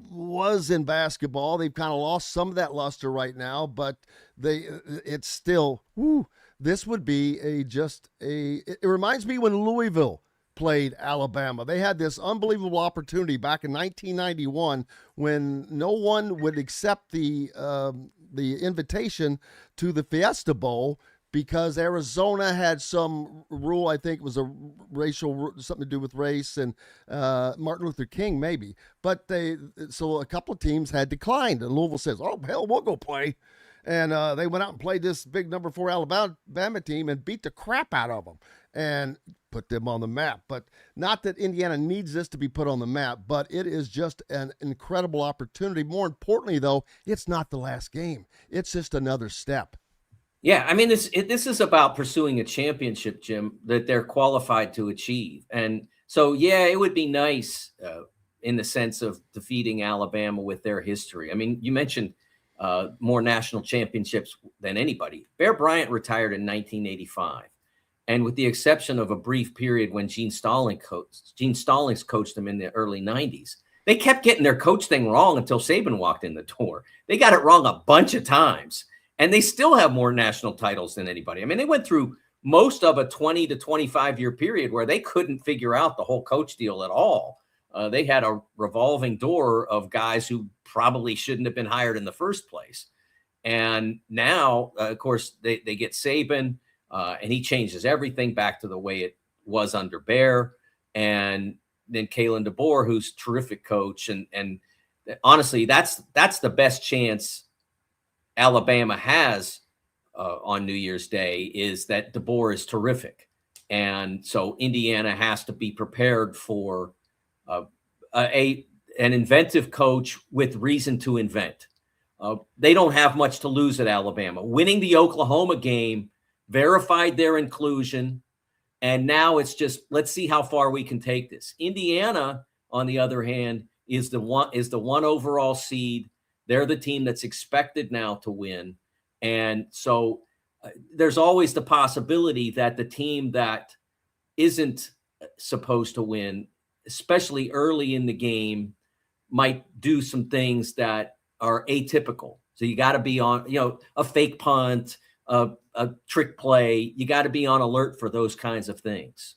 was in basketball. They've kind of lost some of that luster right now, but it's still, this would be it reminds me when Louisville played Alabama. They had this unbelievable opportunity back in 1991 when no one would accept the invitation to the Fiesta Bowl because Arizona had some rule. I think it was a racial, something to do with race and Martin Luther King maybe. But so a couple of teams had declined, and Louisville says, "Oh hell, we'll go play." And they went out and played this big number 4 Alabama team and beat the crap out of them and put them on the map. But not that Indiana needs this to be put on the map, but it is just an incredible opportunity. More importantly, though, it's not the last game. It's just another step. Yeah, I mean, this is about pursuing a championship, Jim, that they're qualified to achieve. And so, yeah, it would be nice in the sense of defeating Alabama with their history. I mean, you mentioned more national championships than anybody. Bear Bryant retired in 1985. And with the exception of a brief period when Gene Stallings coached them in the early 90s, they kept getting their coach thing wrong until Saban walked in the door. They got it wrong a bunch of times, and they still have more national titles than anybody. I mean, they went through most of a 20 to 25-year period where they couldn't figure out the whole coach deal at all. They had a revolving door of guys who probably shouldn't have been hired in the first place. And now, of course, they get Saban, and he changes everything back to the way it was under Bear. And then Kalen DeBoer, who's a terrific coach. And honestly, that's the best chance Alabama has on New Year's Day, is that DeBoer is terrific. And so Indiana has to be prepared for an inventive coach with reason to invent. They don't have much to lose at Alabama. Winning the Oklahoma game verified their inclusion, and now it's just, let's see how far we can take this. Indiana, on the other hand, is the one overall seed. They're the team that's expected now to win, and so there's always the possibility that the team that isn't supposed to win, especially early in the game, might do some things that are atypical. So you got to be on, a fake punt, a trick play. You got to be on alert for those kinds of things.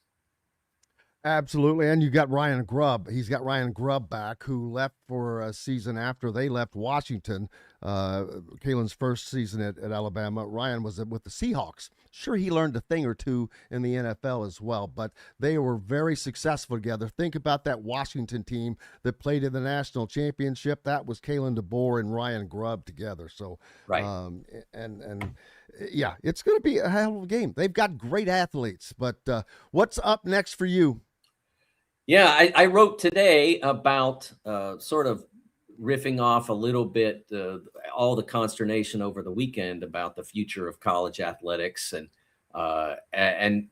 Absolutely. And you got Ryan Grubb. He's got Ryan Grubb back, who left for a season after they left Washington. Kalen's first season at Alabama. Ryan was with the Seahawks. Sure, he learned a thing or two in the NFL as well, but they were very successful together. Think about that Washington team that played in the national championship. That was Kalen DeBoer and Ryan Grubb together. So, right. Yeah, it's going to be a hell of a game. They've got great athletes, but what's up next for you? Yeah, I wrote today about sort of riffing off a little bit all the consternation over the weekend about the future of college athletics, and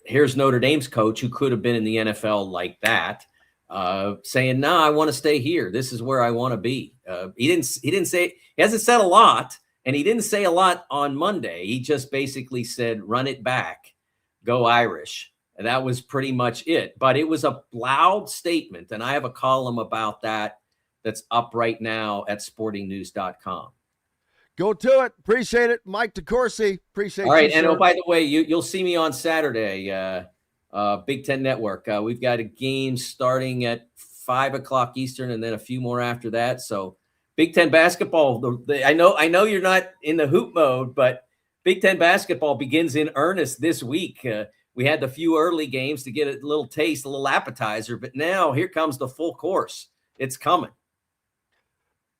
here's Notre Dame's coach, who could have been in the NFL like that, saying, "No, I want to stay here. This is where I want to be." He hasn't said a lot, and he didn't say a lot on Monday. He just basically said, "Run it back, go Irish." And that was pretty much it. But it was a loud statement, and I have a column about that that's up right now at sportingnews.com. Go to it. Appreciate it. Mike DeCourcy. Appreciate it. All right. You, and sir. by the way, you'll see me on Saturday, Big Ten Network. We've got a game starting at 5 o'clock Eastern and then a few more after that. So Big Ten basketball, I know you're not in the hoop mode, but Big Ten basketball begins in earnest this week. We had the few early games to get a little taste, a little appetizer, but now here comes the full course. It's coming.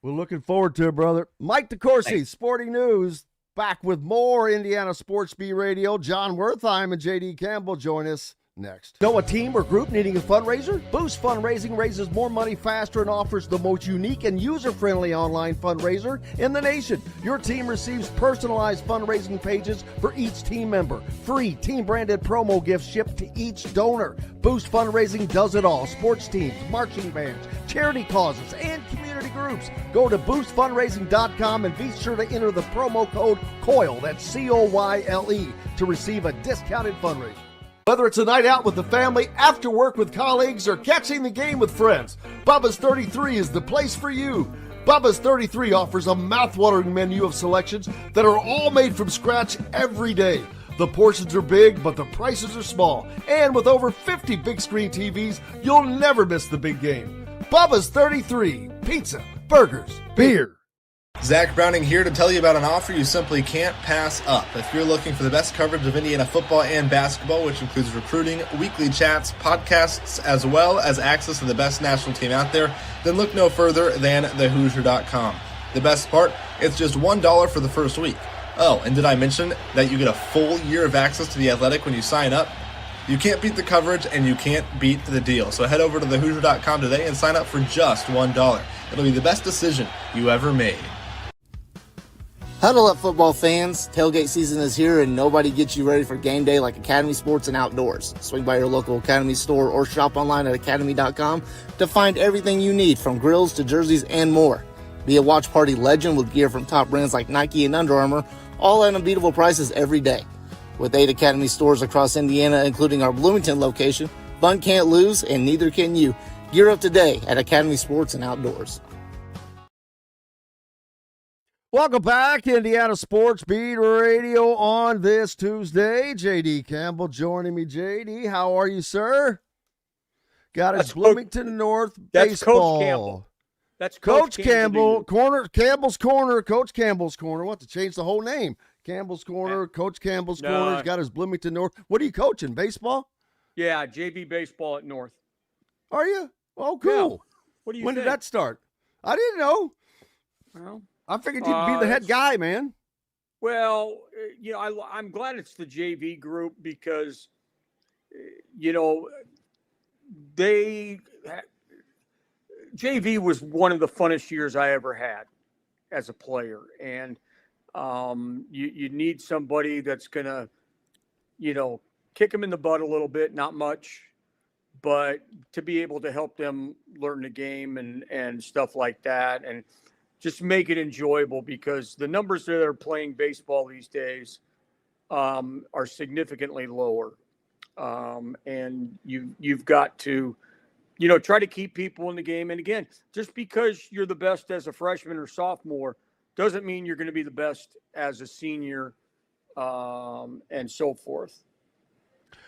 We're looking forward to it, brother. Mike DeCourcy, Sporting News, back with more Indiana Sports Beat Radio. Jon Wertheim and J.D. Campbell join us next. Know a team or group needing a fundraiser? Boost Fundraising raises more money faster and offers the most unique and user-friendly online fundraiser in the nation. Your team receives personalized fundraising pages for each team member. Free team-branded promo gifts shipped to each donor. Boost Fundraising does it all. Sports teams, marching bands, charity causes, and community groups. Go to boostfundraising.com and be sure to enter the promo code COYLE, that's COYLE, to receive a discounted fundraiser. Whether it's a night out with the family, after work with colleagues, or catching the game with friends, Bubba's 33 is the place for you. Bubba's 33 offers a mouthwatering menu of selections that are all made from scratch every day. The portions are big, but the prices are small. And with over 50 big screen TVs, you'll never miss the big game. Bubba's 33, pizza, burgers, beer. Zach Browning here to tell you about an offer you simply can't pass up. If you're looking for the best coverage of Indiana football and basketball, which includes recruiting, weekly chats, podcasts, as well as access to the best national team out there, then look no further than thehoosier.com. The best part, it's just $1 for the first week. Oh, and did I mention that you get a full year of access to The Athletic when you sign up? You can't beat the coverage and you can't beat the deal. So head over to thehoosier.com today and sign up for just $1. It'll be the best decision you ever made. Huddle up, football fans. Tailgate season is here, and nobody gets you ready for game day like Academy Sports and Outdoors. Swing by your local Academy store or shop online at academy.com to find everything you need, from grills to jerseys and more. Be a watch party legend with gear from top brands like Nike and Under Armour, all at unbeatable prices every day. With 8 Academy stores across Indiana, including our Bloomington location, fun can't lose, and neither can you. Gear up today at Academy Sports and Outdoors. Welcome back, Indiana Sports Beat Radio on this Tuesday. J.D. Campbell joining me. J.D., how are you, sir? Got his Bloomington North That's baseball. Coach Campbell. That's Coach Campbell Campbell's Corner. Coach Campbell's Corner. We'll have to change the whole name. Campbell's Corner, Coach Campbell's Corner. He's got his Bloomington North. What are you coaching, baseball? Yeah, JV baseball at North. Are you? Oh, cool. Yeah. What do you When think? did that start? I didn't know. Well, I figured you'd be the head guy, man. Well, I'm glad it's the JV group because, JV was one of the funnest years I ever had as a player. And you need somebody that's going to, kick them in the butt a little bit, not much, but to be able to help them learn the game and stuff like that. And just make it enjoyable because the numbers that are playing baseball these days are significantly lower. And you've got to, try to keep people in the game. And again, just because you're the best as a freshman or sophomore doesn't mean you're going to be the best as a senior and so forth.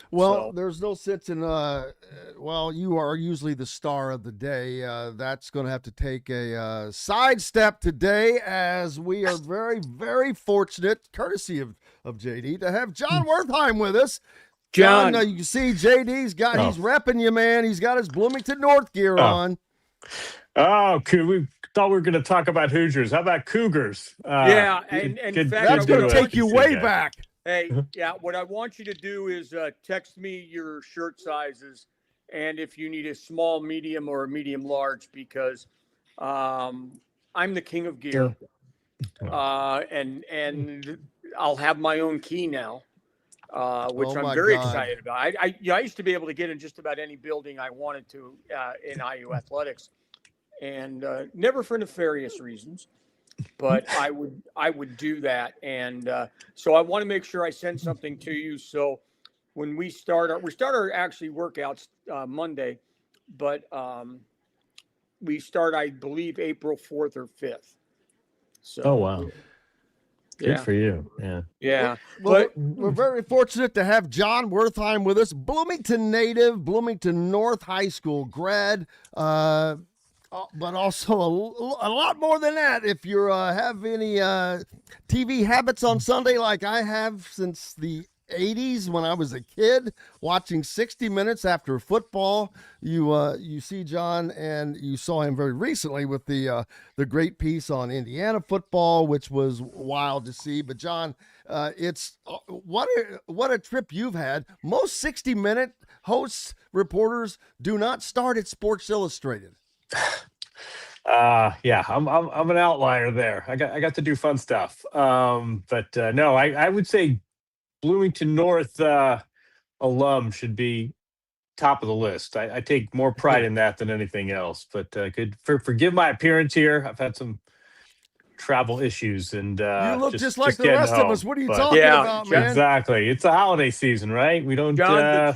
Well, there's no sense in, you are usually the star of the day. That's going to have to take a sidestep today as we are very, very fortunate, courtesy of JD, to have Jon Wertheim with us. John, you can see JD's he's repping you, man. He's got his Bloomington North gear on. Oh, we thought we were going to talk about Hoosiers. How about Cougars? Yeah, and in fact, that's going to take you way back. Hey, yeah, what I want you to do is text me your shirt sizes and if you need a small, medium, or a medium large, because I'm the king of gear. And I'll have my own key now, which I'm very excited about. I used to be able to get in just about any building I wanted to in IU athletics, and never for nefarious reasons. But I would do that. And so I want to make sure I send something to you. So when we start our actually workouts Monday, but we start, I believe, April 4th or 5th. So, oh, wow. Good for you. Yeah. Yeah. Well, we're very fortunate to have Jon Wertheim with us, Bloomington native, Bloomington North High School grad, but also a lot more than that. If you have any TV habits on Sunday like I have since the 80s when I was a kid, watching 60 Minutes after football, you see Jon, and you saw him very recently with the great piece on Indiana football, which was wild to see. But Jon, it's what a trip you've had. Most 60-minute hosts, reporters do not start at Sports Illustrated. Yeah, I'm an outlier there. I got to do fun stuff. But no, I would say Bloomington North alum should be top of the list. I take more pride in that than anything else. But forgive my appearance here. I've had some travel issues, and you look just like the rest of us. What are you talking about, man? Exactly. It's a holiday season, right? We don't. John,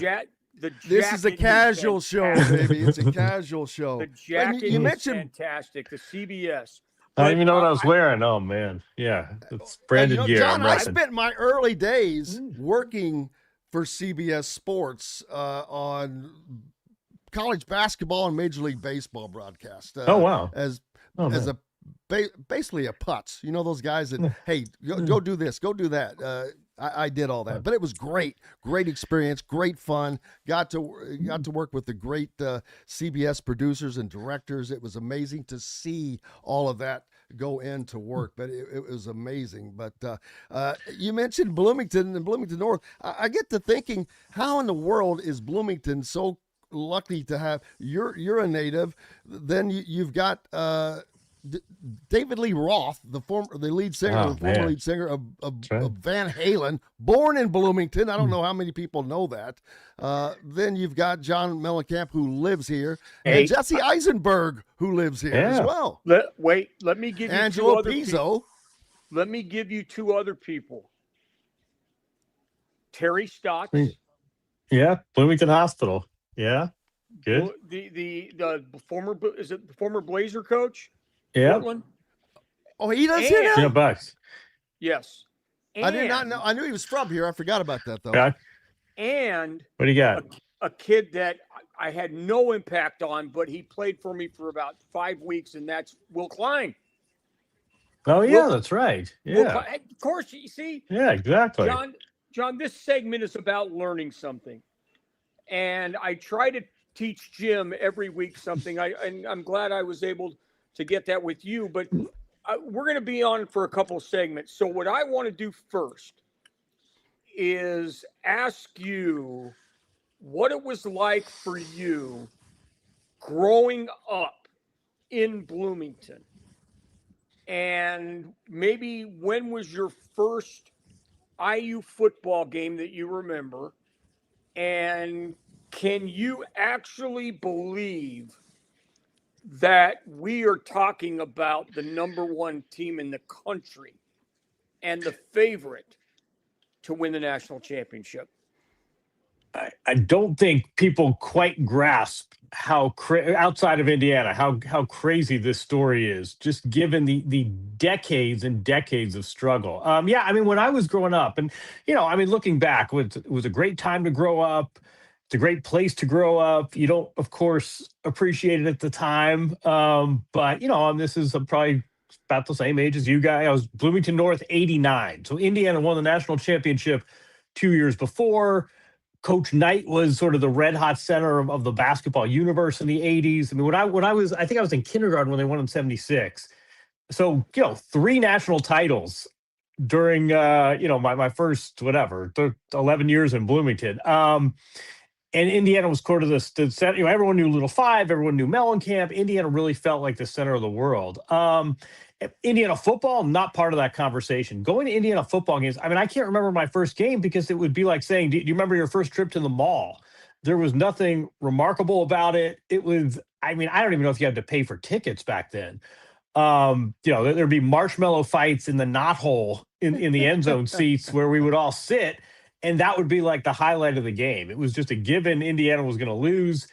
this is a casual show, baby. It's a casual show. The jacket you is mentioned fantastic. The CBS. I didn't even know what I was wearing. Oh, man. Yeah, it's branded gear. John, I spent my early days working for CBS Sports on college basketball and Major League Baseball broadcast. Oh, wow. Basically a putz. You know those guys that, hey, go do this, go do that. I did all that, but it was great experience, great fun. Got to work with the great CBS producers and directors. It was amazing to see all of that go into work, but it was amazing. But you mentioned Bloomington and Bloomington North. I get to thinking, how in the world is Bloomington so lucky to have? You're a native. Then you've got David Lee Roth, the lead singer, former lead singer of Van Halen, born in Bloomington. I don't know how many people know that. Then you've got John Mellencamp, who lives here, and Jesse Eisenberg, who lives here as well. Let me give you Angelo two other Pizzo. People. Let me give you two other people. Terry Stotts. Yeah, Bloomington Hospital. Yeah, good. The former Blazer coach? Yeah. Portland. Oh, he does here now? Yeah, Bucks. Yes. I did not know. I knew he was from here. I forgot about that, though. Yeah. And what do you got? a kid that I had no impact on, but he played for me for about 5 weeks, and that's Will Klein. Oh, yeah, that's right. Yeah. Of course, you see. Yeah, exactly. John, this segment is about learning something. And I try to teach Jim every week something. And I'm glad I was able to get that with you. But we're going to be on for a couple of segments. So what I want to do first is ask you what it was like for you growing up in Bloomington. And maybe when was your first IU football game that you remember? And can you actually believe that we are talking about the number one team in the country and the favorite to win the national championship? I don't think people quite grasp how outside of Indiana, how crazy this story is, just given the decades and decades of struggle. Yeah, I mean, when I was growing up, and, looking back, it was a great time to grow up. It's a great place to grow up. You don't, of course, appreciate it at the time. But, this is probably about the same age as you guys. I was Bloomington North 89. So Indiana won the national championship 2 years before. Coach Knight was sort of the red hot center of the basketball universe in the 80s. I mean, I think I was in kindergarten when they won in 76. So, 3 national titles during, my first, 11 years in Bloomington. And Indiana was sort of the center. Everyone knew Little Five, everyone knew Mellencamp. Indiana really felt like the center of the world. Indiana football, not part of that conversation. Going to Indiana football games, I mean, I can't remember my first game because it would be like saying, do you remember your first trip to the mall? There was nothing remarkable about it. It was, I don't even know if you had to pay for tickets back then. There'd be marshmallow fights in the knot hole in the end zone seats where we would all sit, and that would be like the highlight of the game. It was just a given Indiana was going to lose.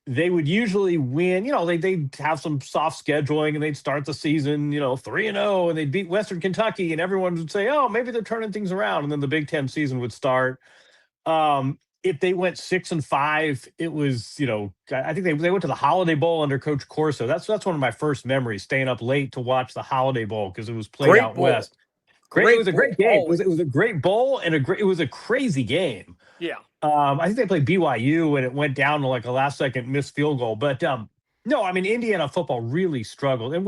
They would usually win, they'd have some soft scheduling and they'd start the season, 3-0, and they'd beat Western Kentucky, and everyone would say, oh, maybe they're turning things around. And then the Big Ten season would start. If they went 6-5, it was, I think they went to the Holiday Bowl under Coach Corso. That's one of my first memories, staying up late to watch the Holiday Bowl because it was played out west. It was a great game. It was a great bowl, and it was a crazy game. Yeah. I think they played BYU, and it went down to like a last-second missed field goal. But no, I mean, Indiana football really struggled. And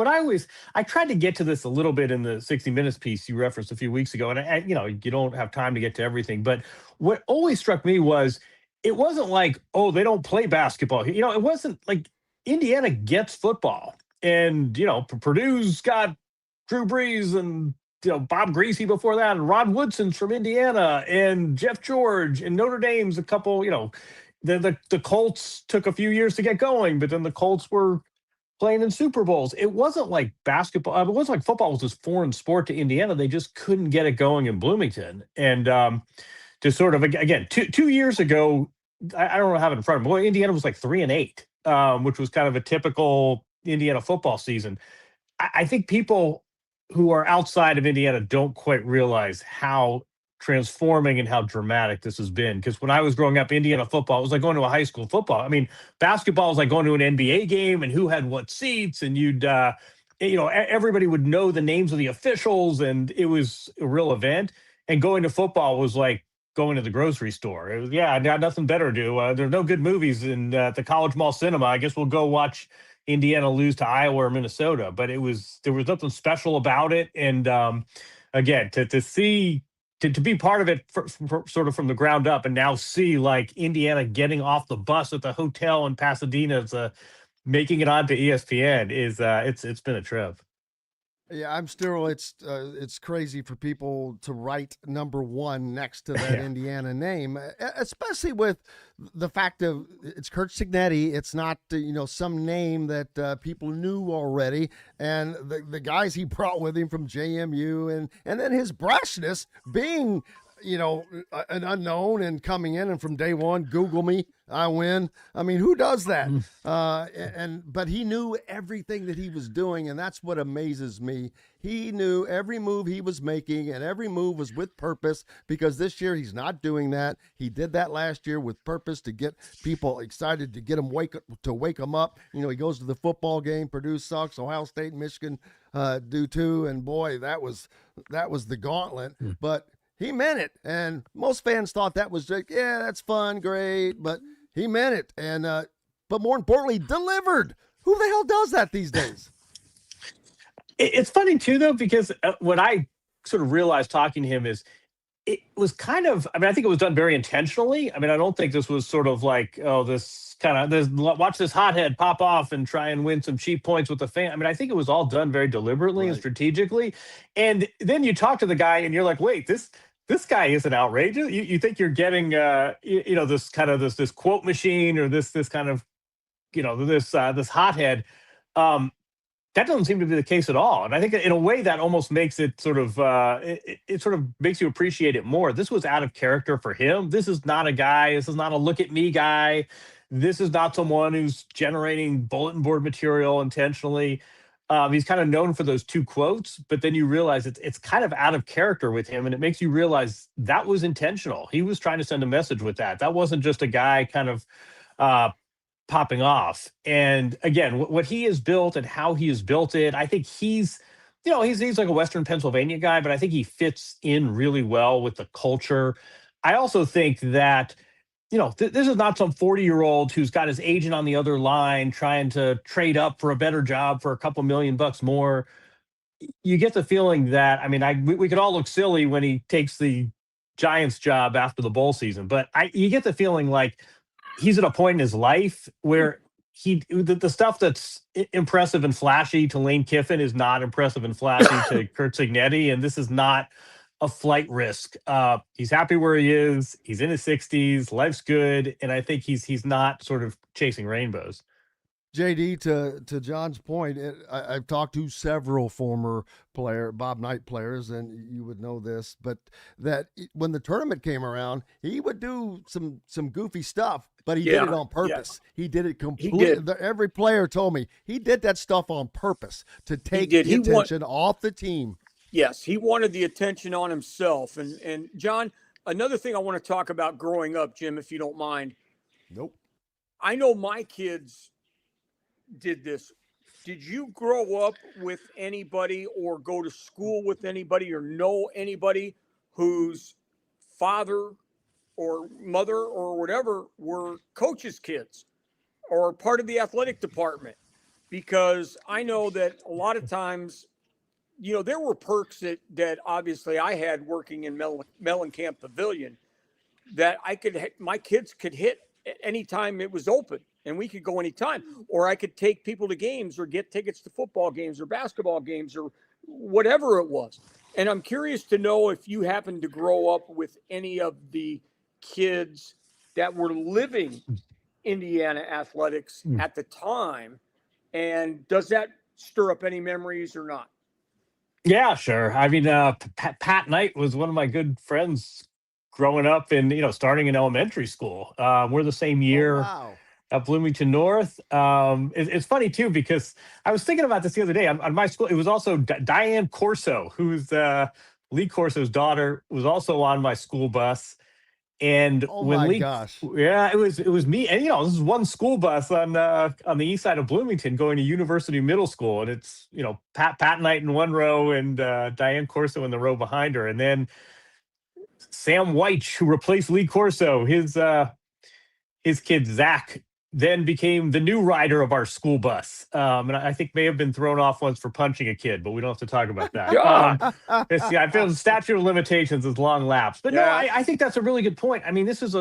I tried to get to this a little bit in the 60 Minutes piece you referenced a few weeks ago, and you don't have time to get to everything. But what always struck me was it wasn't like, oh, they don't play basketball. It wasn't like Indiana gets football, and Purdue's got Drew Brees and Bob Greasy before that, and Rod Woodson's from Indiana, and Jeff George, and Notre Dame's a couple, the Colts took a few years to get going, but then the Colts were playing in Super Bowls. It wasn't like basketball. It wasn't like football was this foreign sport to Indiana. They just couldn't get it going in Bloomington. And to sort of, again, two years ago, I don't have it in front of me. Well, Indiana was like 3-8, which was kind of a typical Indiana football season. I think people who are outside of Indiana don't quite realize how transforming and how dramatic this has been. Because when I was growing up, Indiana football, it was like going to a high school football. I mean, basketball was like going to an NBA game and who had what seats, and you'd, everybody would know the names of the officials, and it was a real event. And going to football was like going to the grocery store. It was, I got nothing better to do. There's no good movies in the College Mall Cinema. I guess we'll go watch Indiana lose to Iowa or Minnesota, but there was nothing special about it. And again, to see, to be part of it for sort of from the ground up, and now see like Indiana getting off the bus at the hotel in Pasadena, making it onto ESPN is it's been a trip. Yeah, I'm still. It's crazy for people to write number one next to that Indiana name, especially with the fact of it's Curt Cignetti. It's not some name that people knew already, and the guys he brought with him from JMU, and then his brashness being an unknown and coming in and from day one, Google me, I win. I mean, who does that? But he knew everything that he was doing, and that's what amazes me. He knew every move he was making, and every move was with purpose, because this year he's not doing that. He did that last year with purpose to get people excited, to get them wake them up. He goes to the football game. Purdue sucks. Ohio State and Michigan do too. And boy, that was the gauntlet. But he meant it, and most fans thought that was like, yeah, that's fun, great, but he meant it, and but more importantly, delivered. Who the hell does that these days? It's funny too, though, because what I sort of realized talking to him is it was kind of, I think it was done very intentionally. I don't think this was sort of like, watch this hothead pop off and try and win some cheap points with the fan. I think it was all done very deliberately and strategically. And then you talk to the guy and you're like, wait, this guy isn't outrageous. You think you're getting, this kind of this quote machine, or this kind of, this hothead. That doesn't seem to be the case at all. And I think in a way that almost makes it sort of, it sort of makes you appreciate it more. This was out of character for him. This is not a look at me guy. This is not someone who's generating bulletin board material intentionally. He's kind of known for those two quotes, but then you realize it's kind of out of character with him, and it makes you realize that was intentional. He was trying to send a message with that. That wasn't just a guy kind of popping off. And again, what he has built and how he has built it, I think he's like a Western Pennsylvania guy, but I think he fits in really well with the culture. I also think that this is not some 40-year-old who's got his agent on the other line trying to trade up for a better job for a couple $1 million more. You get the feeling that, we could all look silly when he takes the Giants job after the bowl season, but you get the feeling like he's at a point in his life where the stuff that's impressive and flashy to Lane Kiffin is not impressive and flashy to Curt Cignetti, and this is not a flight risk. He's happy where he is. He's in his 60s. Life's good, and I think he's not sort of chasing rainbows. JD, to John's point, I've talked to several former Bob Knight players, and you would know this, but that when the tournament came around, he would do some goofy stuff, but he did it on purpose. Yeah. He did it completely. Every player told me he did that stuff on purpose to take the attention off the team. Yes, he wanted the attention on himself. And John, another thing I want to talk about growing up, Jim, if you don't mind. Nope. I know my kids did this. Did you grow up with anybody or go to school with anybody or know anybody whose father or mother or whatever were coaches' kids or part of the athletic department? Because I know that a lot of times, there were perks that obviously I had working in Mellencamp Pavilion that my kids could hit anytime it was open. And we could go anytime, or I could take people to games or get tickets to football games or basketball games or whatever it was. And I'm curious to know if you happened to grow up with any of the kids that were living Indiana athletics at the time. And does that stir up any memories or not? Yeah, sure. Pat Knight was one of my good friends growing up and, starting in elementary school. We're the same year. Oh, wow. At Bloomington North. It's funny, too, because I was thinking about this the other day. On my school, it was also Diane Corso, who's Lee Corso's daughter, was also on my school bus. And gosh. Yeah, it was me. And, this is one school bus on the east side of Bloomington going to University Middle School. And it's, Pat Knight in one row and Diane Corso in the row behind her. And then Sam White, who replaced Lee Corso, his kid, Zach, then became the new rider of our school bus. And I think may have been thrown off once for punching a kid, but we don't have to talk about that. I feel the statute of limitations is long lapsed. But no, I think that's a really good point. This is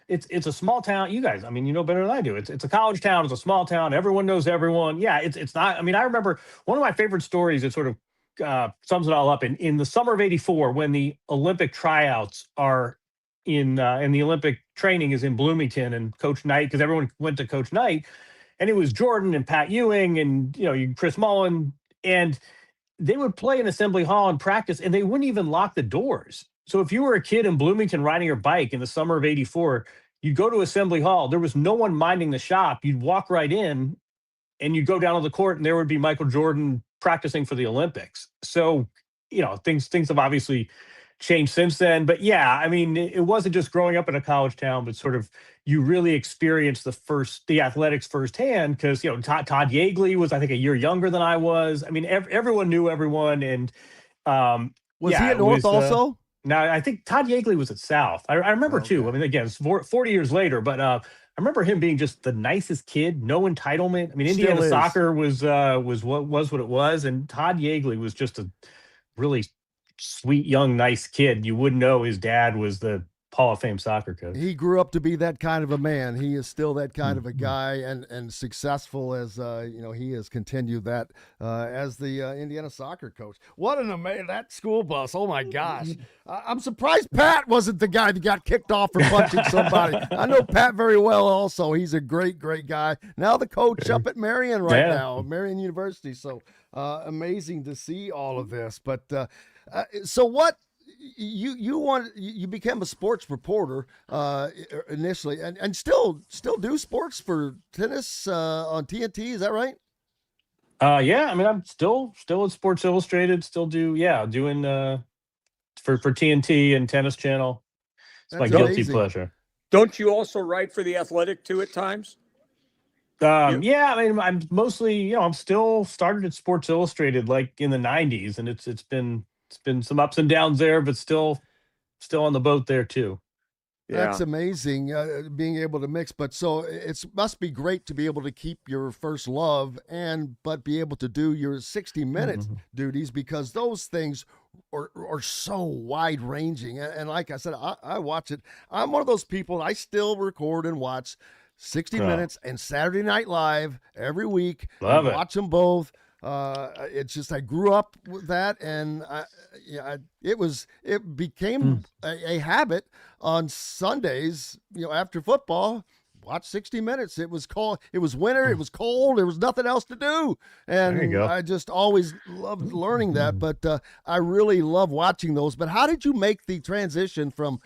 it's a small town. You guys, you know better than I do. It's a college town. It's a small town. Everyone knows everyone. Yeah, it's not. I remember one of my favorite stories that sort of sums it all up in the summer of '84 when the Olympic tryouts are in the Olympic training is in Bloomington, and Coach Knight, because everyone went to Coach Knight, and it was Jordan and Pat Ewing and Chris Mullen, and they would play in Assembly Hall and practice, and they wouldn't even lock the doors. So if you were a kid in Bloomington riding your bike in the summer of '84, you'd go to Assembly Hall. There was no one minding the shop. You'd walk right in, and you'd go down to the court, and there would be Michael Jordan practicing for the Olympics. So, things have obviously changed since then. But yeah, I mean, it wasn't just growing up in a college town, but sort of you really experienced the athletics firsthand because, Todd Yeagley was, I think, a year younger than I was. I mean, everyone knew everyone. And was he at North also? No, I think Todd Yeagley was at South. I remember too. I mean, again, it's 40 years later, but I remember him being just the nicest kid, no entitlement. I mean, Indiana soccer was what it was, and Todd Yeagley was just a really sweet, young, nice kid. You wouldn't know his dad was the Hall of Fame soccer coach. He grew up to be that kind of a man. He is still that kind of a guy, and successful as he has continued that as the Indiana soccer coach. What an amazing that school bus! Oh my gosh, I'm surprised Pat wasn't the guy that got kicked off for punching somebody. I know Pat very well. Also, he's a great guy. Now the coach up at Marion now, Marion University. So amazing to see all of this. But so what? You became a sports reporter initially, and still do sports for tennis on TNT. Is that right? Yeah. I mean, I'm still at Sports Illustrated. Still doing for TNT and Tennis Channel. It's my guilty pleasure. Don't you also write for The Athletic too at times? Yeah. I mean, I'm mostly I'm still started at Sports Illustrated like in the '90s, and it's been some ups and downs there, but still on the boat there too. Yeah. That's amazing, being able to mix. But so it must be great to be able to keep your first love but be able to do your 60-minute duties, because those things are so wide ranging. And like I said, I watch it. I'm one of those people. I still record and watch 60 Minutes and Saturday Night Live every week. Love it. Watch them both. It's just I grew up with that, and it became a habit on Sundays. After football, watch 60 Minutes. It was winter. It was cold. There was nothing else to do, and I just always loved learning that. But I really love watching those. But how did you make the transition from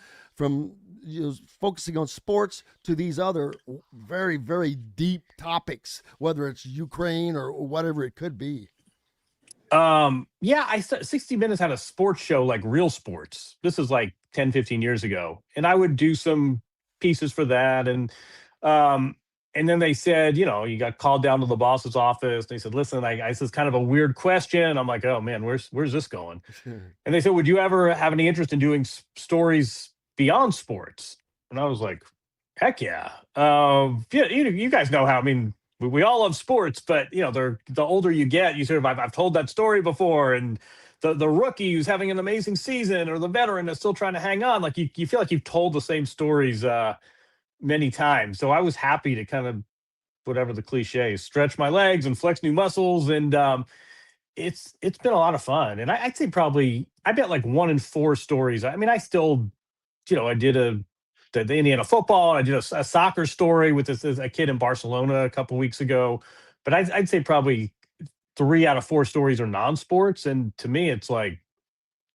focusing on sports to these other very, very deep topics, whether it's Ukraine or whatever it could be? 60 Minutes had a sports show, like Real Sports. This is like 10, 15 years ago. And I would do some pieces for that. And then they said, you got called down to the boss's office. They said, listen, I this is kind of a weird question. I'm like, oh man, where's this going? And they said, would you ever have any interest in doing stories beyond sports? And I was like, heck yeah. You guys know how, I mean, we all love sports, but the older you get, you sort of, I've told that story before, and the rookie who's having an amazing season, or the veteran that's still trying to hang on, like you feel like you've told the same stories many times. So I was happy to kind of, whatever the cliche is, stretch my legs and flex new muscles. And it's been a lot of fun. And I'd say I bet like 1 in 4 stories. I mean, I still, I did the Indiana football, and I did a soccer story with a kid in Barcelona a couple weeks ago. But I'd say probably 3 out of 4 stories are non-sports. And to me, it's like,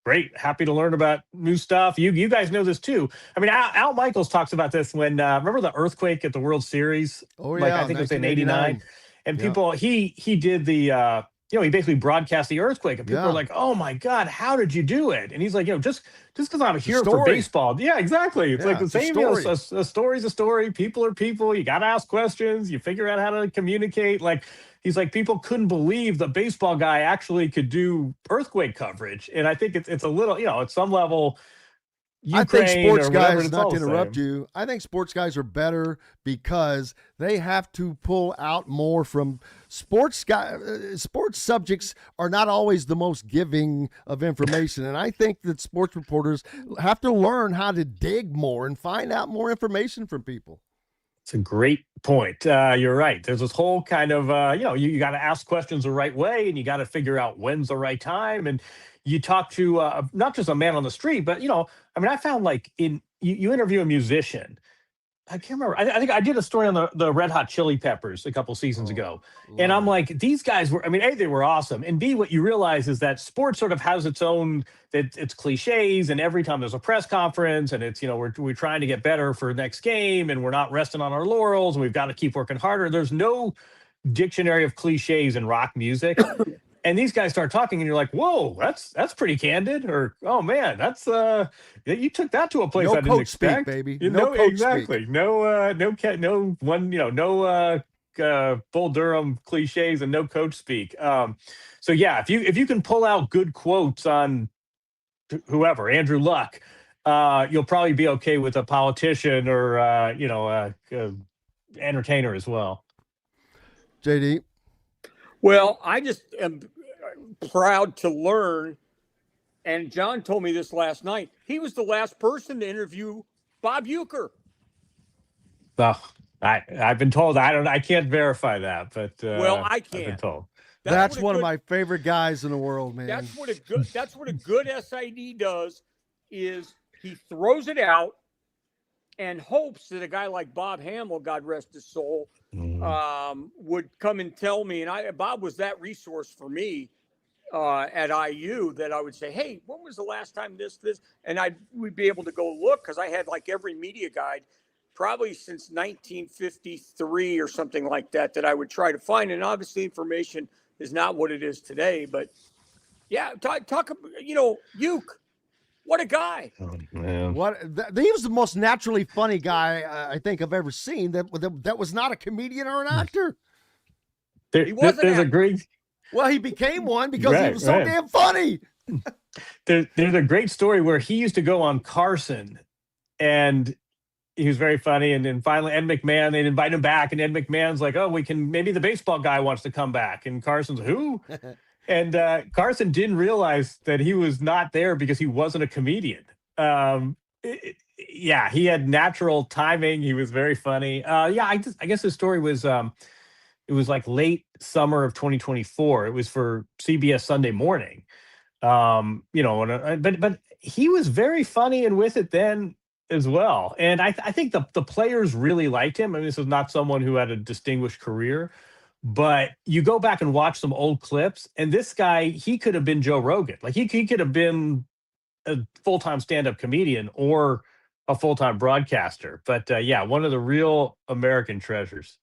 great. Happy to learn about new stuff. You guys know this too. I mean, Al Michaels talks about this when, remember the earthquake at the World Series? Oh yeah. I think it was in '89. And people, he did the, he basically broadcast the earthquake, and people are like, oh my God, how did you do it? And he's like, just because I'm here for baseball. Yeah, exactly. It's like the same, a story's a story. People are people. You got to ask questions. You figure out how to communicate. Like, he's like, people couldn't believe the baseball guy actually could do earthquake coverage. And I think it's a little, at some level, Ukraine, I think sports guys, not to interrupt you, I think sports guys are better because they have to pull out more from sports guys. Sports subjects are not always the most giving of information. And I think that sports reporters have to learn how to dig more and find out more information from people. It's a great point. You're right. There's this whole kind of, you got to ask questions the right way, and you got to figure out when's the right time. And you talk to not just a man on the street, but, I found like you interview a musician. I can't remember. I think I did a story on the Red Hot Chili Peppers a couple seasons ago. And I'm like, these guys were, I mean, A, they were awesome. And B, what you realize is that sports sort of has its own, it's cliches. And every time there's a press conference and it's, we're trying to get better for next game and we're not resting on our laurels and we've got to keep working harder. There's no dictionary of cliches in rock music. And these guys start talking and you're like, whoa, that's pretty candid. Or, oh man, that's you took that to a place I didn't expect. Speak, baby. No, exactly. Speak. No Bull Durham cliches and no coach speak. So yeah, if you can pull out good quotes on whoever, Andrew Luck, you'll probably be okay with a politician or entertainer as well. JD. Well, I just am proud to learn, and John told me this last night, he was the last person to interview Bob Uecker. Well, I've been told. I can't verify that, but well, I can. I've been told. That's one of my favorite guys in the world, man. That's what a good SID does, is he throws it out and hopes that a guy like Bob Hamill, God rest his soul, would come and tell me. And Bob was that resource for me at IU, that I would say, hey, when was the last time this? And we'd be able to go look, because I had like every media guide probably since 1953 or something like that I would try to find. And obviously information is not what it is today. But yeah, talk about, Uke. What a guy! Oh, man. He was the most naturally funny guy I think I've ever seen. That was not a comedian or an actor. He wasn't. There's a great. Well, he became one because he was so damn funny. There's a great story where he used to go on Carson, and he was very funny. And then finally, Ed McMahon, they'd invite him back, and Ed McMahon's like, "Oh, maybe the baseball guy wants to come back." And Carson's who? And Carson didn't realize that he was not there because he wasn't a comedian. He had natural timing. He was very funny. I guess his story was it was like late summer of 2024. It was for CBS Sunday Morning. But he was very funny and with it then as well. And I think the players really liked him. I mean, this was not someone who had a distinguished career. But you go back and watch some old clips, and this guy, he could have been Joe Rogan. Like he could have been a full-time stand-up comedian or a full-time broadcaster. But one of the real American treasures.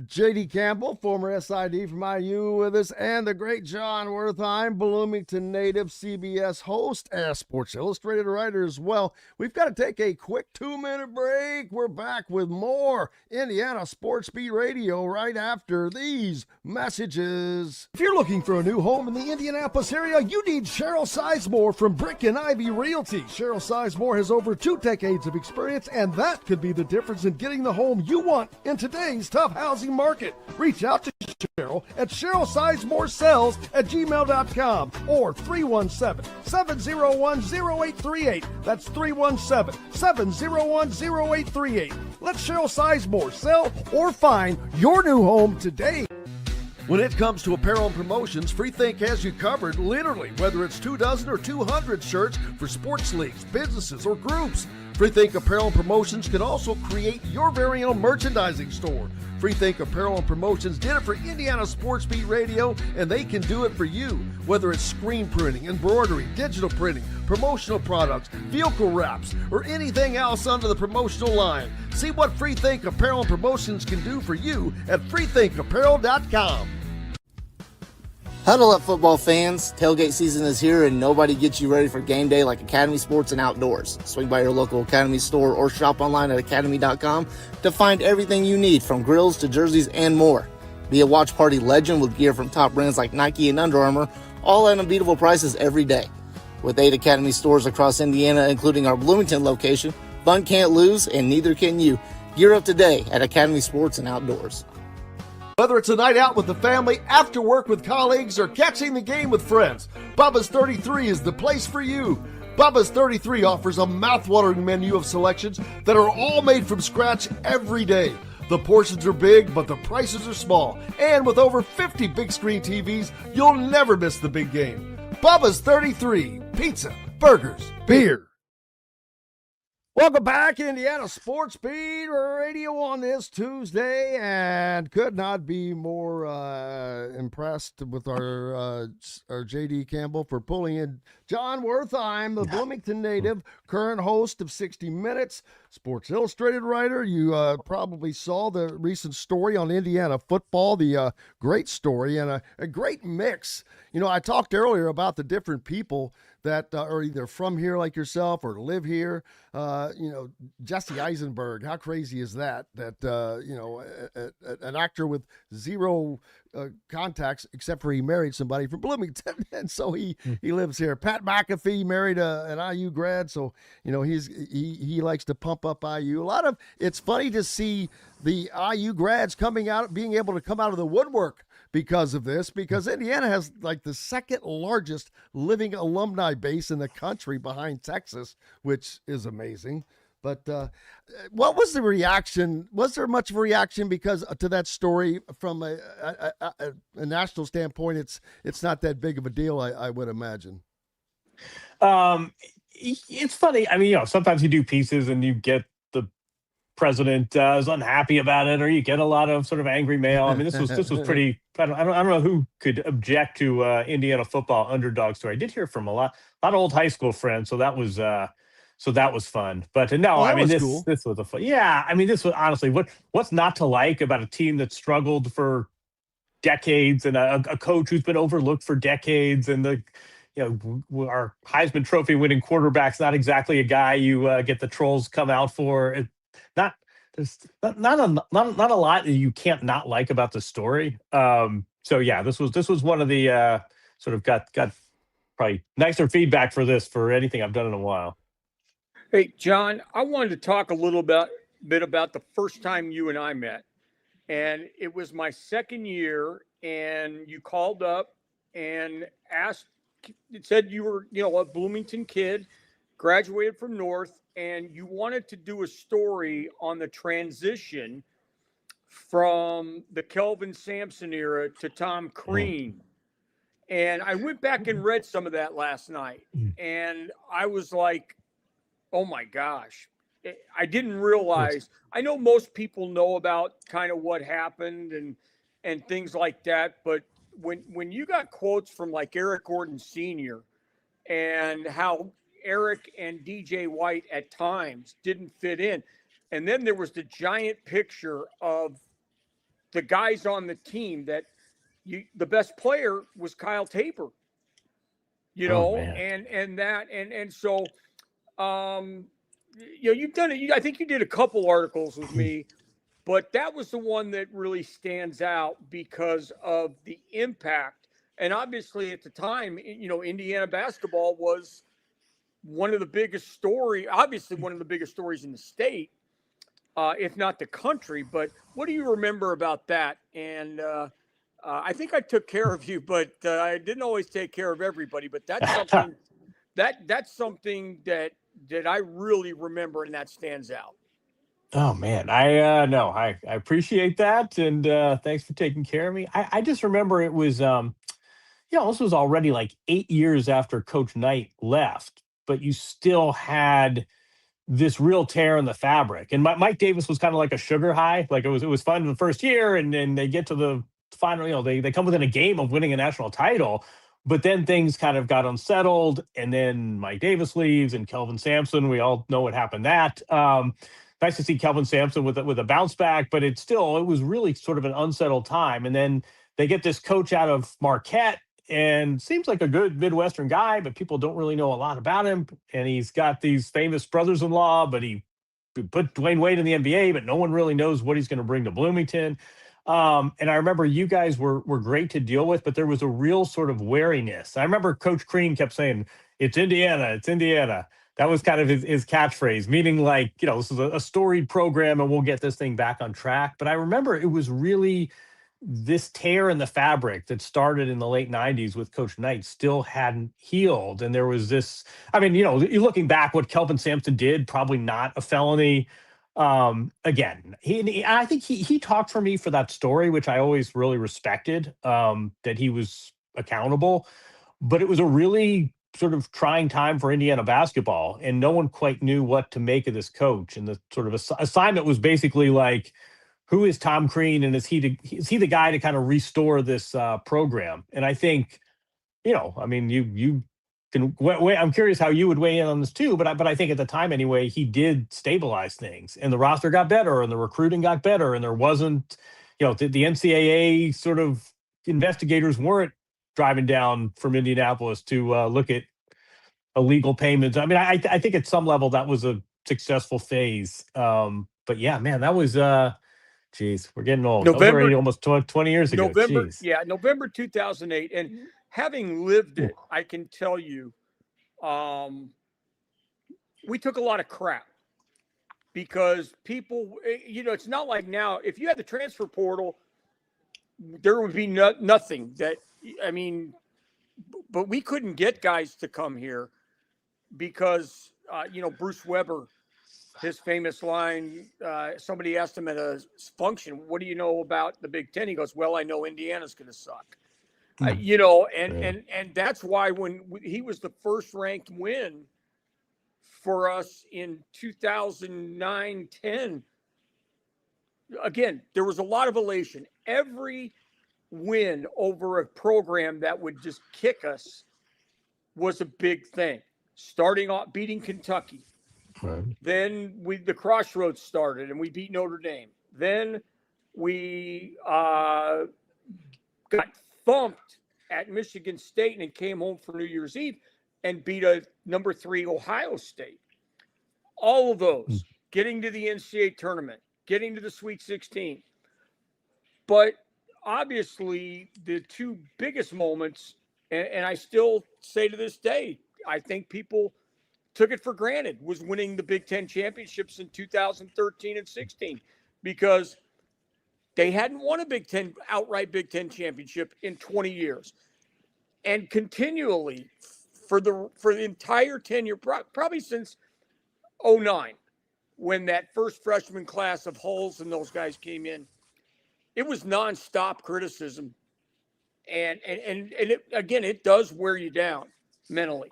J.D. Campbell, former SID from IU with us, and the great Jon Wertheim, Bloomington native, CBS host, and Sports Illustrated writer as well. We've got to take a quick 2-minute break. We're back with more Indiana Sports Beat Radio right after these messages. If you're looking for a new home in the Indianapolis area, you need Cheryl Sizemore from Brick and Ivy Realty. Cheryl Sizemore has over 2 decades of experience, and that could be the difference in getting the home you want in today's tough housing market. Reach out to Cheryl at CherylSizemore@gmail.com or 317-701-0838. That's 317-701-0838. Let Cheryl Sizemore sell or find your new home today. When it comes to apparel and promotions, FreeThink has you covered, literally, whether it's 24 or 200 shirts for sports leagues, businesses, or groups. FreeThink Apparel and Promotions can also create your very own merchandising store. FreeThink Apparel and Promotions did it for Indiana Sports Beat Radio, and they can do it for you. Whether it's screen printing, embroidery, digital printing, promotional products, vehicle wraps, or anything else under the promotional line. See what FreeThink Apparel and Promotions can do for you at freethinkapparel.com. Huddle up, football fans. Tailgate season is here, and nobody gets you ready for game day like Academy Sports and Outdoors. Swing by your local Academy store or shop online at academy.com to find everything you need, from grills to jerseys and more. Be a watch party legend with gear from top brands like Nike and Under Armour, all at unbeatable prices every day. With 8 Academy stores across Indiana, including our Bloomington location, fun can't lose, and neither can you. Gear up today at Academy Sports and Outdoors. Whether it's a night out with the family, after work with colleagues, or catching the game with friends, Bubba's 33 is the place for you. Bubba's 33 offers a mouthwatering menu of selections that are all made from scratch every day. The portions are big, but the prices are small. And with over 50 big screen TVs, you'll never miss the big game. Bubba's 33, pizza, burgers, beer. Welcome back, Indiana Sports Beat Radio on this Tuesday, and could not be more impressed with our JD Campbell for pulling in Jon Wertheim, the Bloomington native, current host of 60 Minutes, Sports Illustrated writer. You probably saw the recent story on Indiana football, the great story and a great mix. You know, I talked earlier about the different people that are either from here like yourself or live here. You know, Jesse Eisenberg, how crazy is that? That, you know, an actor with zero contacts except for he married somebody from Bloomington, and so he lives here. Pat McAfee married an IU grad, so, you know, he likes to pump up IU. It's funny to see the IU grads being able to come out of the woodwork because of this, because Indiana has like the second largest living alumni base in the country behind Texas, which is amazing. But what was the reaction? Was there much of a reaction because to that story from a national standpoint? It's not that big of a deal, I would imagine. It's funny. I mean, you know, sometimes you do pieces and you get the president is unhappy about it, or you get a lot of sort of angry mail. I mean, this was pretty. I don't know who could object to Indiana football underdog story. I did hear from a lot of old high school friends, so that was fun. But no, I mean this was a fun. Yeah, I mean this was honestly what's not to like about a team that struggled for decades and a coach who's been overlooked for decades, and our Heisman Trophy winning quarterback's not exactly a guy you get the trolls come out for. There's not a lot that you can't not like about the story. So yeah, this was one of the sort of got probably nicer feedback for anything I've done in a while. Hey, John, I wanted to talk a little bit about the first time you and I met. And it was my second year, and you called up and asked, it said you were, a Bloomington kid, graduated from North, and you wanted to do a story on the transition from the Kelvin Sampson era to Tom Crean. And I went back and read some of that last night, and I was like, oh my gosh, I didn't realize. I know most people know about kind of what happened and things like that, but when you got quotes from like Eric Gordon Sr. and how Eric and DJ White at times didn't fit in, and then there was the giant picture of the guys on the team that the best player was Kyle Tabor, and so you've done it. I think you did a couple articles with me, but that was the one that really stands out because of the impact. And obviously at the time, Indiana basketball was one of the biggest stories in the state, if not the country. But what do you remember about that? And I think I took care of you, but I didn't always take care of everybody. But that's something that's something that I really remember, and that stands out. Oh man, I appreciate that, and thanks for taking care of me. I just remember it was this was already like 8 years after Coach Knight left, but you still had this real tear in the fabric. And Mike Davis was kind of like a sugar high. Like it was fun the first year, and then they get to the final, they come within a game of winning a national title, but then things kind of got unsettled, and then Mike Davis leaves and Kelvin Sampson, we all know what happened that. Nice to see Kelvin Sampson with a bounce back, but it was really sort of an unsettled time. And then they get this coach out of Marquette, and seems like a good Midwestern guy, but people don't really know a lot about him. And he's got these famous brothers-in-law, but he put Dwayne Wade in the NBA, but no one really knows what he's going to bring to Bloomington. And I remember you guys were great to deal with, but there was a real sort of wariness. I remember Coach Crean kept saying, it's Indiana, it's Indiana. That was kind of his catchphrase, meaning like, this is a storied program and we'll get this thing back on track. But I remember it was really this tear in the fabric that started in the late 90s with Coach Knight still hadn't healed. And there was this, you're looking back, what Kelvin Sampson did, probably not a felony. Again, I think he talked for me for that story, which I always really respected, that he was accountable, but it was a really sort of trying time for Indiana basketball, and no one quite knew what to make of this coach. And the sort of assignment was basically like, who is Tom Crean, and is he the guy to kind of restore this program? And I think, I mean, you can wait. I'm curious how you would weigh in on this too, but I think at the time anyway, he did stabilize things, and the roster got better, and the recruiting got better, and there wasn't, the NCAA sort of investigators weren't driving down from Indianapolis to look at illegal payments. I mean, I think at some level that was a successful phase. But yeah, man, that was geez, we're getting old. That was already almost 20 years ago. November 2008. And having lived it, I can tell you, we took a lot of crap because people, it's not like now. If you had the transfer portal, there would be nothing that, but we couldn't get guys to come here because, Bruce Weber, his famous line, somebody asked him at a function, what do you know about the Big Ten? He goes, well, I know Indiana's going to suck. And that's why when he was the first ranked win for us in 2009-10, again, there was a lot of elation. Every win over a program that would just kick us was a big thing. Starting off beating Kentucky. Right. Then the Crossroads started and we beat Notre Dame. Then we got thumped at Michigan State and came home for New Year's Eve and beat a number 3 Ohio State. All of those, getting to the NCAA tournament, getting to the Sweet 16. But obviously the two biggest moments, and I still say to this day, I think people took it for granted, was winning the Big Ten championships in 2013 and 16 because they hadn't won a outright Big Ten championship in 20 years. And continually for the entire tenure, probably since 2009, when that first freshman class of Hulls and those guys came in, it was nonstop criticism. And it does wear you down mentally.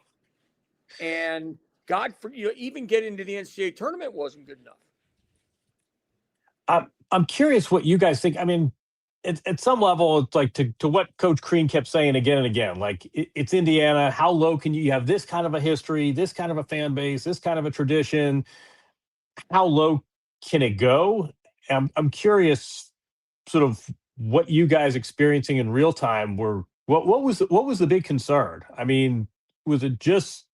And God, even getting to the NCAA tournament wasn't good enough. I'm curious what you guys think. I mean, at some level, it's like to what Coach Crean kept saying again and again, like it's Indiana. How low can you have this kind of a history, this kind of a fan base, this kind of a tradition? How low can it go? I'm curious, sort of what you guys experiencing in real time were. What was the big concern? I mean, was it just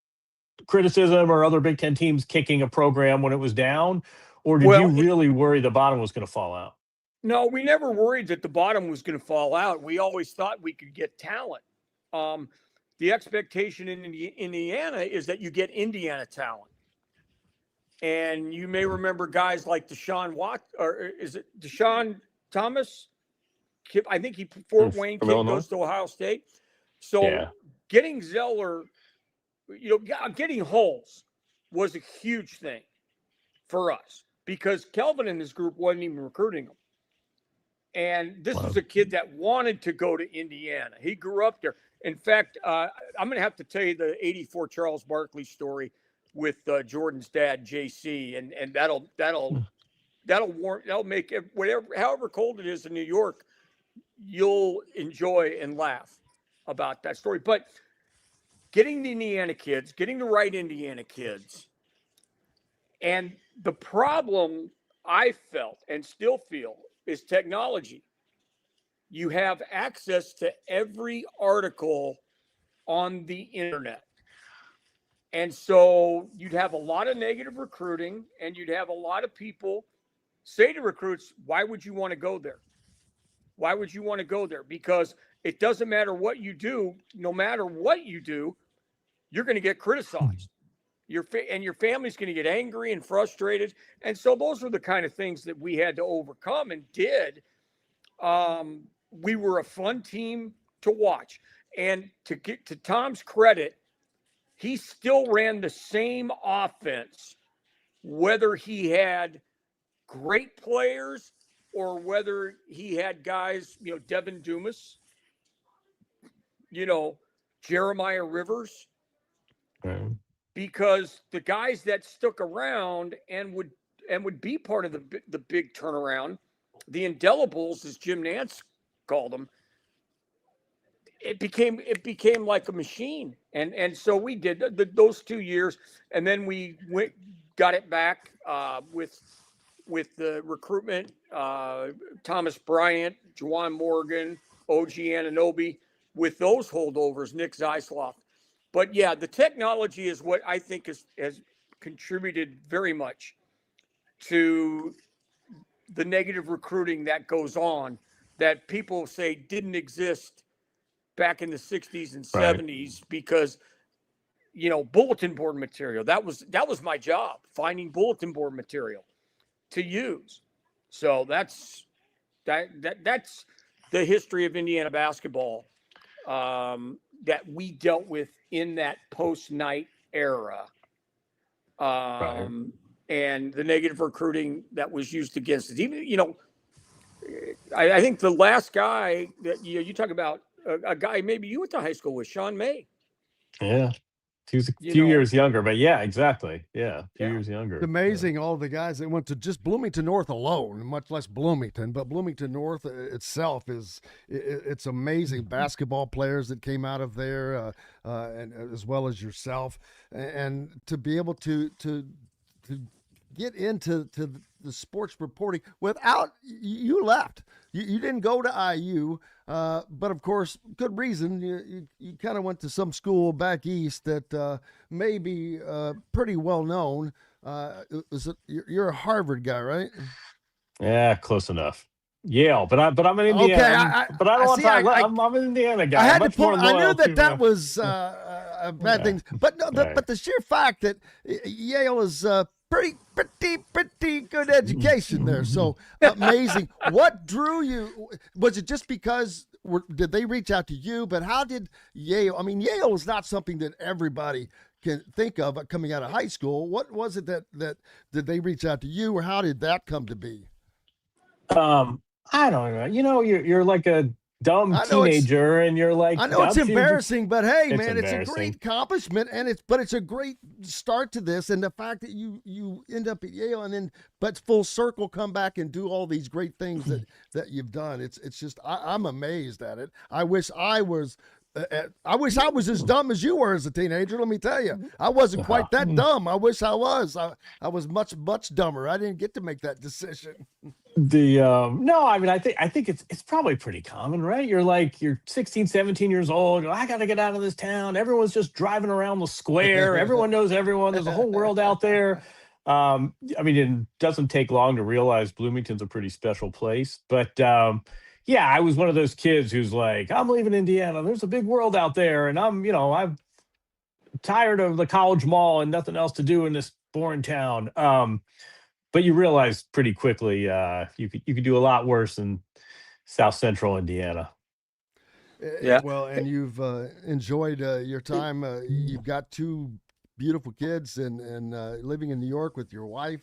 criticism or other Big Ten teams kicking a program when it was down, or did you really worry the bottom was going to fall out? No, we never worried that the bottom was going to fall out. We always thought we could get talent. The expectation in Indiana is that you get Indiana talent. And you may remember guys like Deshaun Thomas? I think Fort Wayne kid goes to Ohio State. So getting Zeller, getting Hulls was a huge thing for us because Kelvin and his group wasn't even recruiting them. And this was a kid that wanted to go to Indiana. He grew up there. In fact, I'm going to have to tell you the '84 Charles Barkley story with Jordan's dad, JC, and that'll make it, however cold it is in New York, you'll enjoy and laugh about that story. But getting the Indiana kids, getting the right Indiana kids, and the problem I felt and still feel is technology. You have access to every article on the internet. And so you'd have a lot of negative recruiting, and you'd have a lot of people say to recruits, why would you want to go there? Why would you want to go there? Because it doesn't matter what you do. No matter what you do, you're going to get criticized. Your family's going to get angry and frustrated. And so those are the kind of things that we had to overcome and did. We were a fun team to watch. And to get to Tom's credit, he still ran the same offense, whether he had great players or whether he had guys, Devin Dumas, Jeremiah Rivers, Right. because the guys that stuck around and would be part of the big turnaround, the indelibles, as Jim Nantz called them, it became like a machine, and so we did those 2 years, and then we got it back with the recruitment, Thomas Bryant, Juwan Morgan, OG Anunoby, with those holdovers, Nick Zeisloff. But yeah, the technology is what I think has contributed very much to the negative recruiting that goes on, that people say didn't exist back in the 60s and 70s, because, bulletin board material, that was my job, finding bulletin board material to use. So that's the history of Indiana basketball that we dealt with in that post-night era. And the negative recruiting that was used against it. Even, I think the last guy that you talk about, a guy maybe you went to high school with, Sean May. Yeah. He was a few years younger, but yeah, exactly. Yeah, a few years younger. It's amazing, all the guys that went to just Bloomington North alone, much less Bloomington, but Bloomington North itself it's amazing. Basketball players that came out of there, and as well as yourself, and to be able to get into the sports reporting without you left. You didn't go to IU, but of course, good reason. You kind of went to some school back east that may be pretty well known. You're a Harvard guy, right? Yeah, close enough. Yale, but I'm an Indiana. Okay, but I don't want to talk. I'm an Indiana guy. I had to pull. I knew that was a bad thing, but no, but the sheer fact that Yale is pretty good education there. So amazing. What drew you? Was it just because did they reach out to you? But how did Yale? I mean, Yale is not something that everybody can think of coming out of high school. What was it that did they reach out to you, or how did that come to be? I don't know. You're like a dumb teenager, and you're like, I know it's embarrassing, but hey, man, it's a great accomplishment, and it's a great start to this, and the fact that you end up at Yale, and then but full circle come back and do all these great things that you've done. It's just I'm amazed at it. I wish I was as dumb as you were as a teenager. Let me tell you, I wasn't quite that dumb. I wish I was. I was much dumber. I didn't get to make that decision. No, I mean, I think it's probably pretty common, right? You're 16, 17 years old. I got to get out of this town. Everyone's just driving around the square. Everyone knows everyone. There's a whole world out there. I mean, it doesn't take long to realize Bloomington's a pretty special place, but yeah, I was one of those kids who's like, I'm leaving Indiana. There's a big world out there, and I'm tired of the college mall and nothing else to do in this boring town. But you realize pretty quickly you could do a lot worse in South Central Indiana. Yeah. Well, and you've enjoyed your time. You've got two beautiful kids and living in New York with your wife.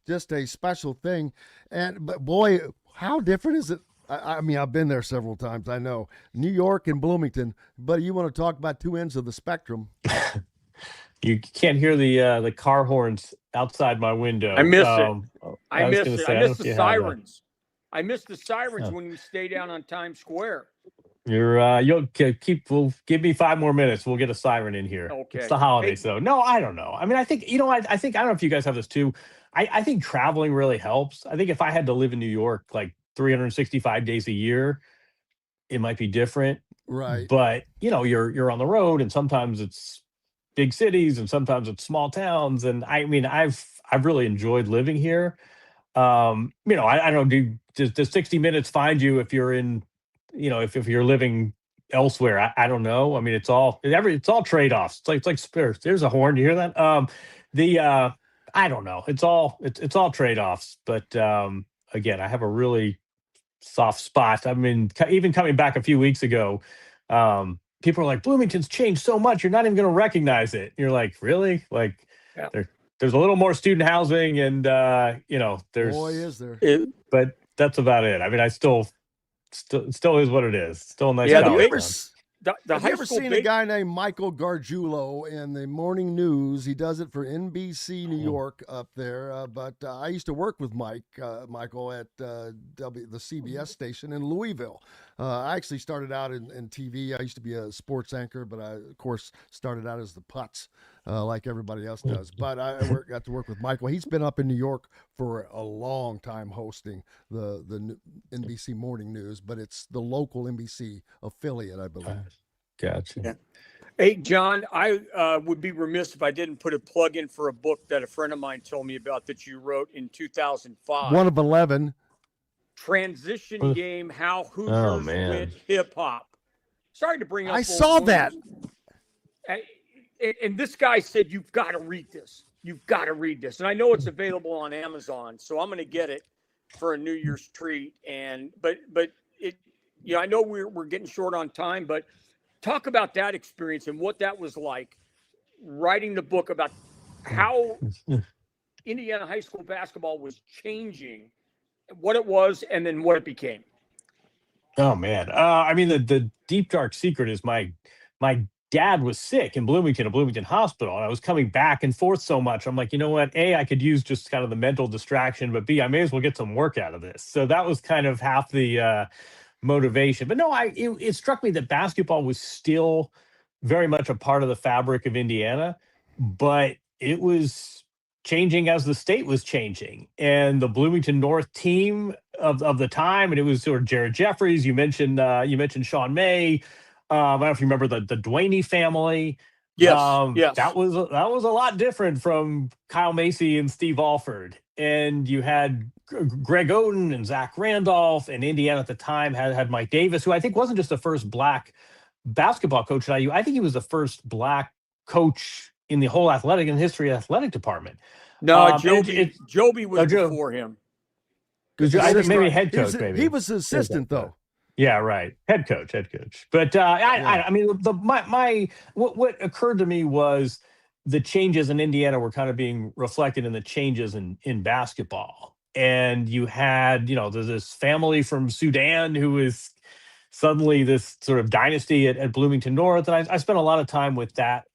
Just a special thing. But boy, how different is it? I mean, I've been there several times. I know New York and Bloomington. But you want to talk about two ends of the spectrum? You can't hear the car horns outside my window. I miss it. I miss the sirens. I miss the sirens when we stay down on Times Square. You'll give me 5 more minutes. We'll get a siren in here. Okay. It's the holidays, though. No, I don't know. I mean, I think I don't know if you guys have this too. I think traveling really helps. I think if I had to live in New York like 365 days a year, it might be different. Right. But you're on the road, and sometimes it's big cities and sometimes it's small towns. And I mean, I've really enjoyed living here. I don't know, does 60 Minutes find you if you're in, if you're living elsewhere? I don't know. I mean, it's all trade-offs. It's like spirits. There's a horn. You hear that? I don't know. It's all trade-offs. But again, I have a really soft spot. I mean, even coming back a few weeks ago, people are like, Bloomington's changed so much, you're not even going to recognize it. You're like, really? Like, yeah. There's a little more student housing, and there's. Boy, is there. But that's about it. I mean, I still is what it is. Still a nice. Yeah. Have you ever seen a guy named Michael Gargiulo in the morning news? He does it for NBC New York up there. But I used to work with Michael at the CBS station in Louisville. I actually started out in TV. I used to be a sports anchor, but I, of course, started out as the putz like everybody else does. But I got to work with Michael. He's been up in New York for a long time hosting the NBC morning news, but it's the local NBC affiliate, I believe. Gotcha. Yeah. Hey, John, I would be remiss if I didn't put a plug in for a book that a friend of mine told me about that you wrote in 2005. One of 11. Transition Game, How Hoosiers Went Hip Hop. Sorry to bring up. I saw that. And this guy said, you've got to read this. You've got to read this. And I know it's available on Amazon, so I'm going to get it for a New Year's treat. But it, you know, I know we're getting short on time, but talk about that experience and what that was like, writing the book about how Indiana high school basketball was changing, what it was, and then what it became. Oh man. I mean, the deep dark secret is my dad was sick in Bloomington, a Bloomington hospital, and I was coming back and forth so much. I'm like, you know what? A, I could use just kind of the mental distraction, but B, I may as well get some work out of this. So that was kind of half the motivation. But no, it struck me that basketball was still very much a part of the fabric of Indiana, but it was changing as the state was changing. And the Bloomington North team of the time, and it was sort of Jared Jeffries. You mentioned Sean May. I don't know if you remember the Duaney family. Yes, yes. That was a lot different from Kyle Macy and Steve Alford. And you had Greg Oden and Zach Randolph, and Indiana at the time had Mike Davis, who I think wasn't just the first black basketball coach at IU. I think he was the first black coach in the whole history of athletic department. No, Joby was before him. I think maybe head coach. Maybe he was assistant though. Yeah, right. Head coach. But I mean, what occurred to me was the changes in Indiana were kind of being reflected in the changes in basketball. And you had, this family from Sudan who is suddenly this sort of dynasty at Bloomington North. And I spent a lot of time with that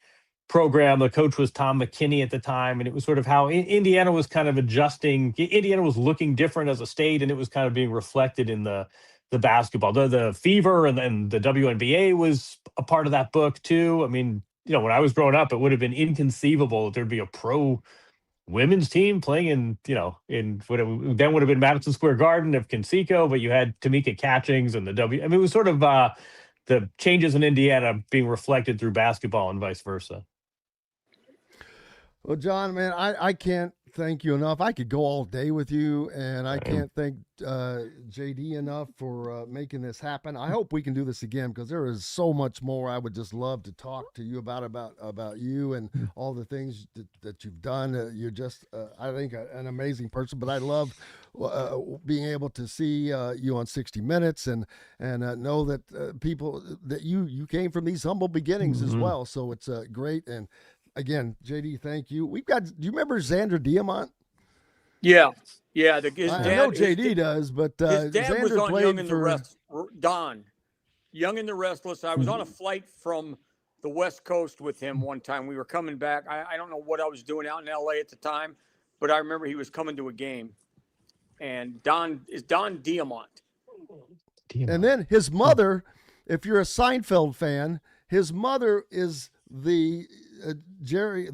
program. The coach was Tom McKinney at the time, and it was sort of how Indiana was kind of adjusting. Indiana was looking different as a state, and it was kind of being reflected in the basketball. The Fever and the WNBA was a part of that book too. I mean, when I was growing up, it would have been inconceivable that there'd be a pro women's team playing in what then would have been Madison Square Garden of Conseco, but you had Tamika Catchings and I mean, it was sort of the changes in Indiana being reflected through basketball and vice versa. Well, John, man, I can't thank you enough. I could go all day with you, and I can't thank JD enough for making this happen. I hope we can do this again, because there is so much more I would just love to talk to you about you and all the things that you've done. You're just, I think, an amazing person, but I love being able to see you on 60 Minutes and know that people, that you came from these humble beginnings as well. So it's great. And again, JD, thank you. We've got, do you remember Zander Diamont? Yeah. I know JD does, but his dad Zander was on played Young and for the Rest. Don, Young and the Restless. I was on a flight from the West Coast with him one time. We were coming back. I don't know what I was doing out in LA at the time, but I remember he was coming to a game. And Don Diamont. And then his mother, if you're a Seinfeld fan, his mother is the Jerry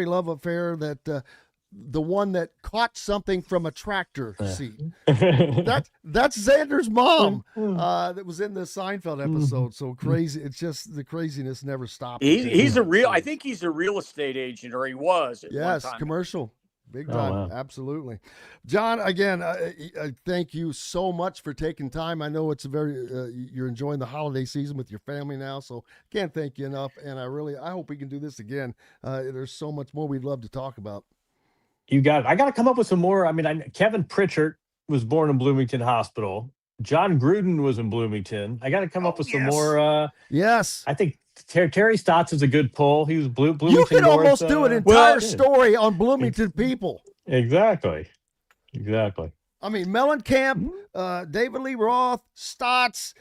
Love affair, that the one that caught something from a tractor seat. That's Xander's mom that was in the Seinfeld episode. So crazy. It's just the craziness never stops. I think he's a real estate agent, or he was. Yes, commercial. Big time. Oh, wow. Absolutely. John, again, I thank you so much for taking time. I know it's you're enjoying the holiday season with your family now, so can't thank you enough. And I hope we can do this again. There's so much more we'd love to talk about. You got it. I got to come up with some more. I mean, Kevin Pritchard was born in Bloomington Hospital. John Gruden was in Bloomington. I got to come up with some more. Yes. I think Terry Stotts is a good pull. He was Bloomington. You could North, almost do an entire story on Bloomington people. Exactly. I mean, Mellencamp, David Lee Roth, Stotts,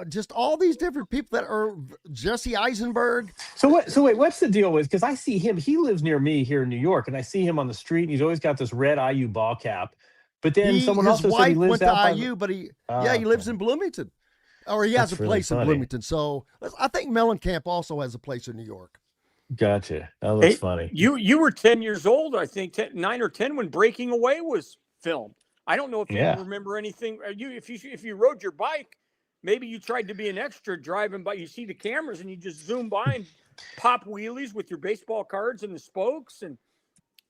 just all these different people that are Jesse Eisenberg. So wait, what's the deal with? Because I see him. He lives near me here in New York, and I see him on the street. And he's always got this red IU ball cap. But then someone also said he lives went out to IU, but he lives in Bloomington, or he has a place in Bloomington. So I think Mellencamp also has a place in New York. Gotcha. That looks funny. You were 10 years old, I think, 9 or 10 when Breaking Away was filmed. I don't know if you remember anything. If you rode your bike, maybe you tried to be an extra driving by. You see the cameras and you just zoom by and pop wheelies with your baseball cards and the spokes, and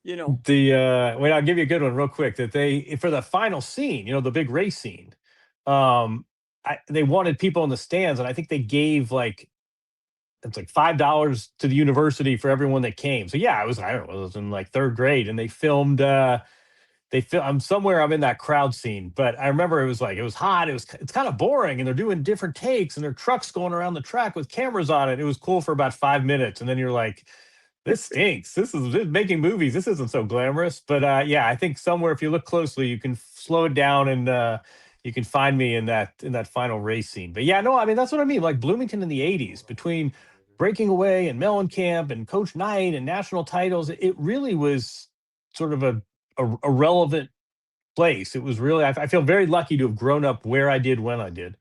wait, I'll give you a good one real quick. That they, for the final scene, the big race scene, they wanted people in the stands, and I think they gave it's like $5 to the university for everyone that came. So yeah, I was in like third grade, and they filmed. I'm somewhere. I'm in that crowd scene, but I remember it was hot. It's kind of boring, and they're doing different takes, and their trucks going around the track with cameras on it. It was cool for about 5 minutes, and then you're like, this stinks. This is making movies. This isn't so glamorous. But I think somewhere, if you look closely, you can slow it down, and you can find me in that final race scene. But yeah, no, I mean, that's what I mean. Like Bloomington in the 80s, between Breaking Away and Mellencamp and Coach Knight and national titles, it really was sort of a relevant place. It was really, I feel very lucky to have grown up where I did when I did.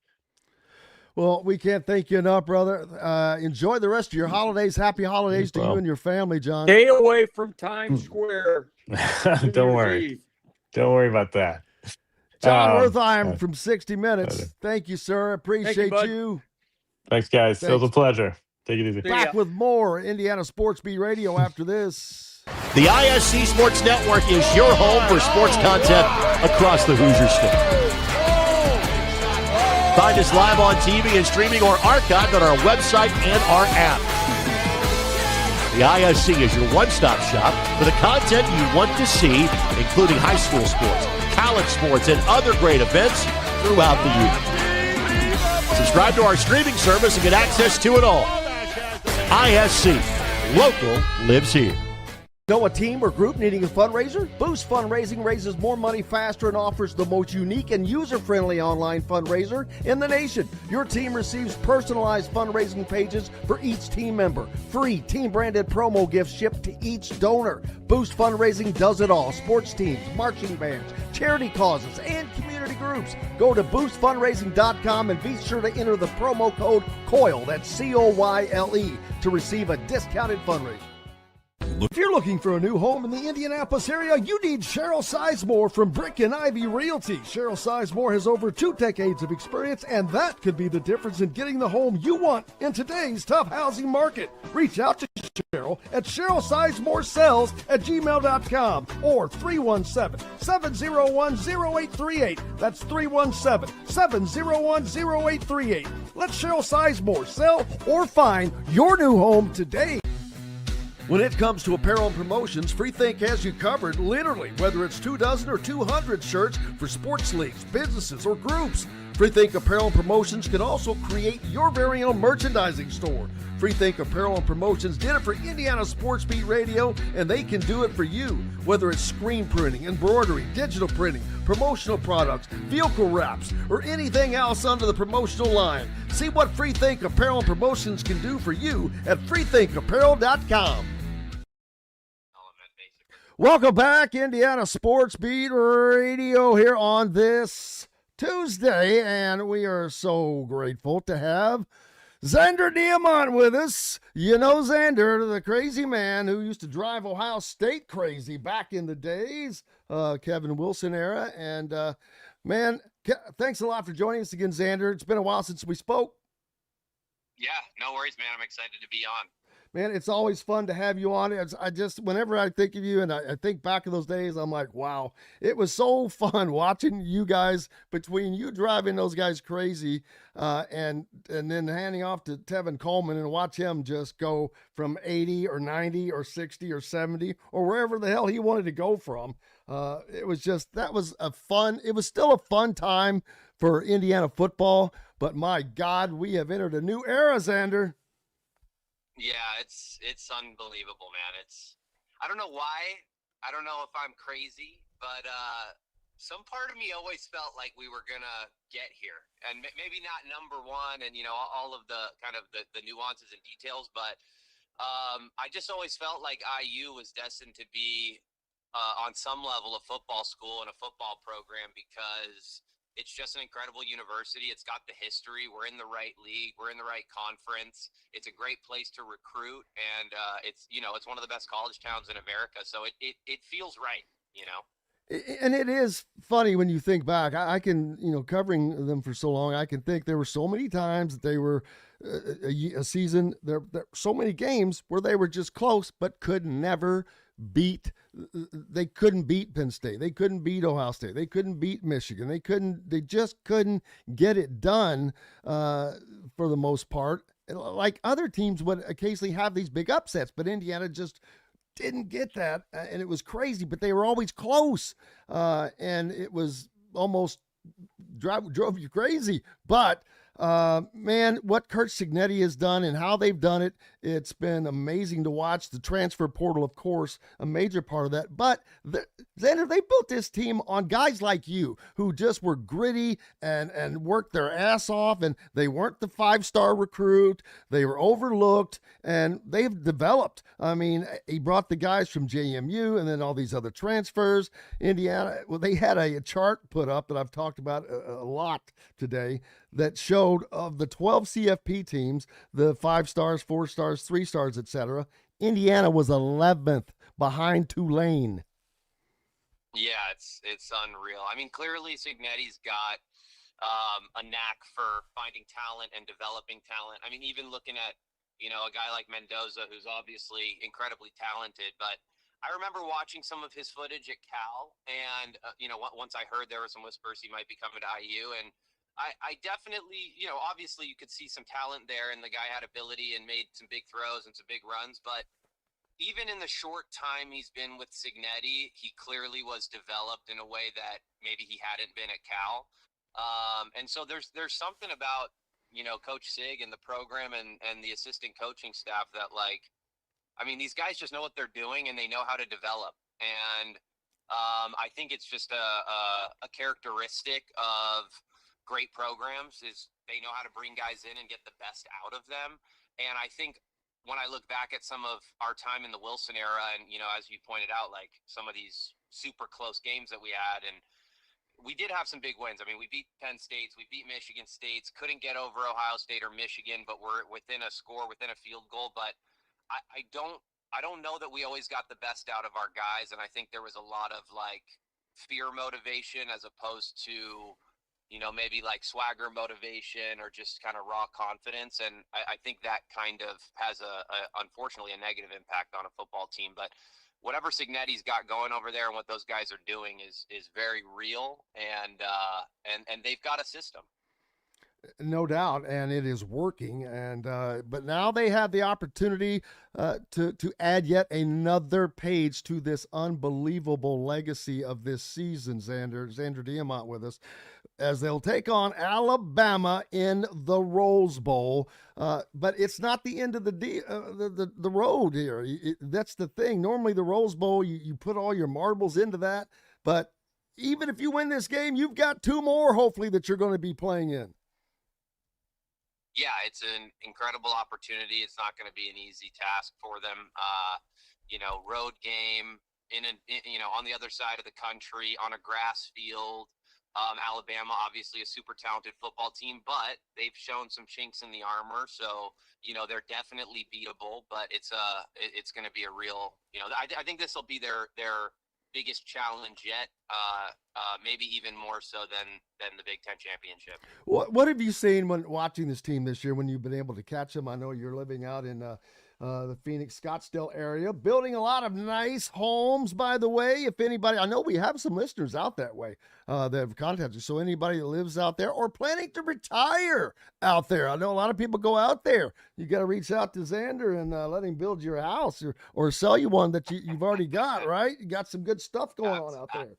Well, we can't thank you enough, brother. Enjoy the rest of your holidays. Happy holidays to you and your family, John. Stay away from Times Square. Don't worry. Don't worry about that. Jon Wertheim from 60 Minutes. Thank you, sir. Appreciate you. Thanks, guys. It was a pleasure. Take it easy. Back with more Indiana Sports Beat Radio after this. The ISC Sports Network is your home for sports content across the Hoosier State. Find us live on TV and streaming or archived on our website and our app. The ISC is your one-stop shop for the content you want to see, including high school sports, college sports, and other great events throughout the year. Subscribe to our streaming service and get access to it all. ISC. Local lives here. Know a team or group needing a fundraiser? Boost Fundraising raises more money faster and offers the most unique and user-friendly online fundraiser in the nation. Your team receives personalized fundraising pages for each team member. Free team-branded promo gifts shipped to each donor. Boost Fundraising does it all. Sports teams, marching bands, charity causes, and community groups. Go to boostfundraising.com and be sure to enter the promo code COYLE, that's C-O-Y-L-E, to receive a discounted fundraiser. If you're looking for a new home in the Indianapolis area, you need Cheryl Sizemore from Brick and Ivy Realty. Cheryl Sizemore has over 2 decades of experience, and that could be the difference in getting the home you want in today's tough housing market. Reach out to Cheryl at CherylSizemore@gmail.com or 317-701-0838. That's 317-701-0838. Let Cheryl Sizemore sell or find your new home today. When it comes to apparel and promotions, Freethink has you covered, literally, whether it's 24 or 200 shirts for sports leagues, businesses, or groups. Freethink Apparel and Promotions can also create your very own merchandising store. Freethink Apparel and Promotions did it for Indiana Sports Beat Radio, and they can do it for you. Whether it's screen printing, embroidery, digital printing, promotional products, vehicle wraps, or anything else under the promotional line. See what Freethink Apparel and Promotions can do for you at freethinkapparel.com. Welcome back, Indiana Sports Beat Radio here on this Tuesday, and we are so grateful to have Zander Diamont with us. You know Zander, the crazy man who used to drive Ohio State crazy back in the days, Kevin Wilson era. And, man, thanks a lot for joining us again, Zander. It's been a while since we spoke. Yeah, no worries, man. I'm excited to be on. Man, it's always fun to have you on. Whenever I think of you and I think back of those days, I'm like, wow, it was so fun watching you guys, between you driving those guys crazy and then handing off to Tevin Coleman and watch him just go from 80 or 90 or 60 or 70 or wherever the hell he wanted to go from. It was still a fun time for Indiana football, but my God, we have entered a new era, Zander. Yeah, it's unbelievable, man. I don't know why. I don't know if I'm crazy, but some part of me always felt like we were gonna get here, and maybe not number one, and all of the kind of the nuances and details, but I just always felt like IU was destined to be on some level a football school and a football program because it's just an incredible university. It's got the history. We're in the right league. We're in the right conference. It's a great place to recruit, and it's one of the best college towns in America. So it feels right. And it is funny when you think back. I can, covering them for so long, I can think there were so many times that they were a season, there so many games where they were just close, but could never beat. They couldn't beat Penn State. They couldn't beat Ohio State. They couldn't beat Michigan. They just couldn't get it done for the most part. Like other teams would occasionally have these big upsets, but Indiana just didn't get that, and it was crazy, but they were always close, and it was almost drove you crazy. But man, what Curt Cignetti has done and how they've done it, it's been amazing to watch. The transfer portal, of course, a major part of that. But Zander, they built this team on guys like you who just were gritty and worked their ass off, and they weren't the 5-star recruit. They were overlooked, and they've developed. I mean, he brought the guys from JMU and then all these other transfers. Indiana, well, they had a chart put up that I've talked about a lot today that showed of the 12 CFP teams, the 5 stars, 4 stars, 3 stars, etc. Indiana was 11th behind Tulane. Yeah, it's unreal. I mean, clearly Cignetti's got a knack for finding talent and developing talent. I mean, even looking at, a guy like Mendoza, who's obviously incredibly talented, but I remember watching some of his footage at Cal, and, once I heard there were some whispers he might be coming to IU, and I definitely, obviously you could see some talent there, and the guy had ability and made some big throws and some big runs, but even in the short time he's been with Cignetti, he clearly was developed in a way that maybe he hadn't been at Cal. And so there's something about, Coach Sig and the program and the assistant coaching staff that, these guys just know what they're doing and they know how to develop. And I think it's just a characteristic of great programs is they know how to bring guys in and get the best out of them. And I think when I look back at some of our time in the Wilson era and, as you pointed out, like some of these super close games that we had, and we did have some big wins. I mean, we beat Penn State, we beat Michigan State, couldn't get over Ohio State or Michigan, but we're within a score, within a field goal. But I don't know that we always got the best out of our guys. And I think there was a lot of fear motivation as opposed to, maybe swagger motivation or just kind of raw confidence. And I think that kind of has unfortunately a negative impact on a football team. But whatever Cignetti's got going over there and what those guys are doing is very real, and they've got a system. No doubt, and it is working. And but now they have the opportunity to add yet another page to this unbelievable legacy of this season. Zander Diamont with us as they'll take on Alabama in the Rose Bowl. But it's not the end of the road here. That's the thing. Normally the Rose Bowl, you put all your marbles into that. But even if you win this game, you've got 2 more, hopefully, that you're going to be playing in. Yeah, it's an incredible opportunity. It's not going to be an easy task for them. Road game on the other side of the country on a grass field. Alabama, obviously a super talented football team, but they've shown some chinks in the armor. So, they're definitely beatable, but it's going to be a real, I think this will be their biggest challenge yet, maybe even more so than the Big Ten championship. What have you seen when watching this team this year when you've been able to catch them? I know you're living out in the Phoenix, Scottsdale area, building a lot of nice homes, by the way. If anybody, I know we have some listeners out that way that have contacted. So anybody that lives out there or planning to retire out there, I know a lot of people go out there. You got to reach out to Zander and let him build your house or sell you one that you've already got, right? You got some good stuff going on out there.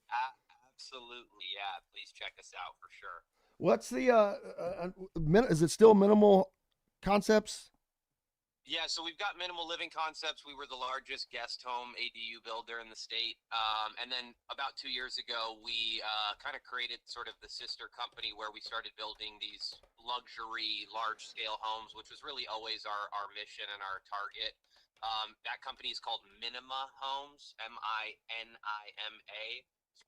Absolutely. Yeah. Please check us out for sure. What's the, is it still Minimal Concepts? Yeah, so we've got Minimal Living Concepts. We were the largest guest home ADU builder in the state. And then about 2 years ago, we kind of created sort of the sister company where we started building these luxury, large-scale homes, which was really always our mission and our target. That company is called Minima Homes, Minima,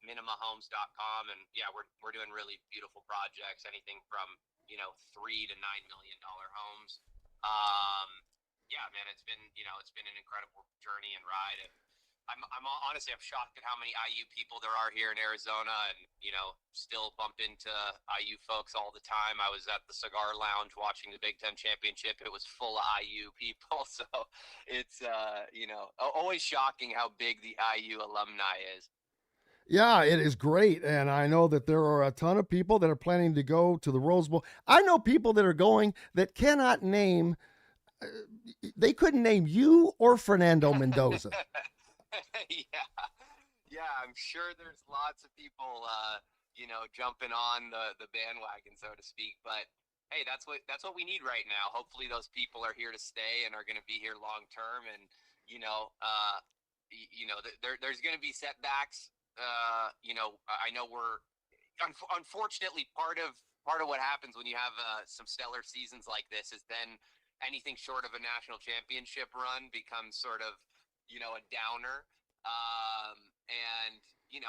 minimahomes.com. And yeah, we're doing really beautiful projects, anything from, $3 to $9 million homes. Yeah, man, it's been an incredible journey and ride, and I'm honestly shocked at how many IU people there are here in Arizona, and still bump into IU folks all the time. I was at the Cigar Lounge watching the Big Ten championship. It was full of IU people, so it's always shocking how big the IU alumni is. Yeah, it is great. And I know that there are a ton of people that are planning to go to the Rose Bowl. I know people that are going that cannot name, they couldn't name you or Fernando Mendoza. Yeah, I'm sure there's lots of people, jumping on the bandwagon, so to speak. But hey, that's what we need right now. Hopefully those people are here to stay and are going to be here long term. And, there's going to be setbacks. I know we're unfortunately part of what happens when you have some stellar seasons like this is then anything short of a national championship run becomes sort of, a downer. And,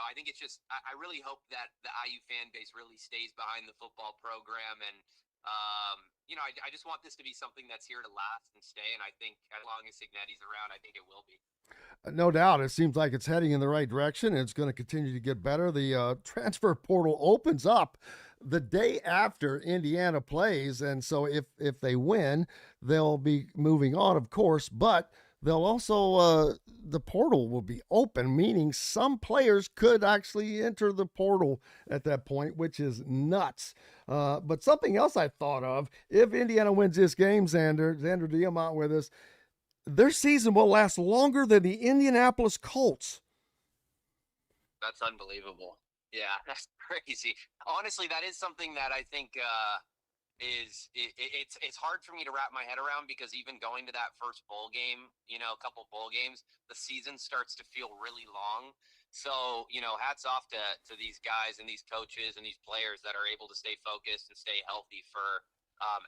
I think it's just, I really hope that the IU fan base really stays behind the football program. And, I just want this to be something that's here to last and stay. And I think as long as Signetti's around, I think it will be. No doubt. It seems like it's heading in the right direction. And it's going to continue to get better. The transfer portal opens up the day after Indiana plays. And so if they win, they'll be moving on, of course, but they'll also, the portal will be open, meaning some players could actually enter the portal at that point, which is nuts. But something else I thought of, if Indiana wins this game, Zander Diamont with us, their season will last longer than the Indianapolis Colts. That's unbelievable. Yeah, that's crazy. Honestly, that is something that I think it's hard for me to wrap my head around, because even going to that first bowl game, a couple bowl games, the season starts to feel really long. So, hats off to these guys and these coaches and these players that are able to stay focused and stay healthy for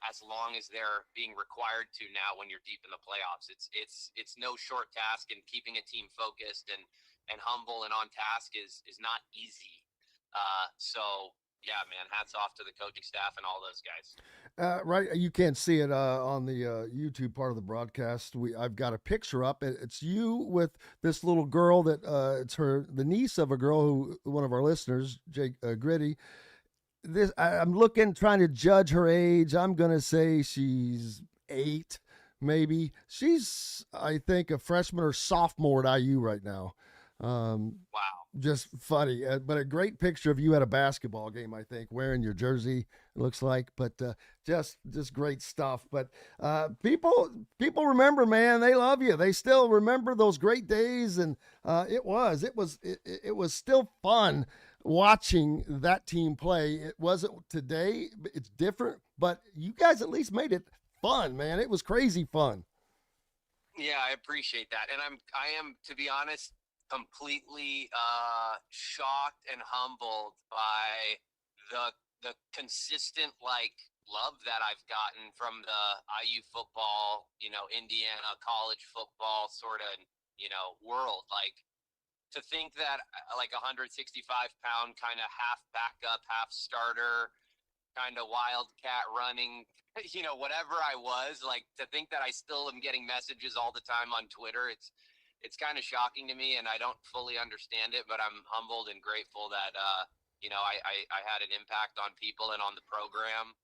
as long as they're being required to now when you're deep in the playoffs. It's no short task, and keeping a team focused and humble and on task is not easy. So yeah, man, hats off to the coaching staff and all those guys. Right. You can't see it on the YouTube part of the broadcast. I've got a picture up. It's you with this little girl that it's the niece of a girl one of our listeners, Jake Gritty. I'm looking, trying to judge her age. I'm going to say she's 8, maybe. She's, I think, a freshman or sophomore at IU right now. Wow. Just funny, but a great picture of you at a basketball game, I think, wearing your jersey, it looks like, but just great stuff. But people remember, man, they love you. They still remember those great days. And it was still fun watching that team play. It wasn't today. It's different, but you guys at least made it fun, man. It was crazy fun. Yeah, I appreciate that. And I am, to be honest, completely shocked and humbled by the consistent love that I've gotten from the IU football, Indiana college football sort of, world. To think that 165-pound kind of half backup, half starter, kind of wildcat running, whatever I was, to think that I still am getting messages all the time on Twitter. It's kind of shocking to me, and I don't fully understand it, but I'm humbled and grateful that, I had an impact on people and on the program.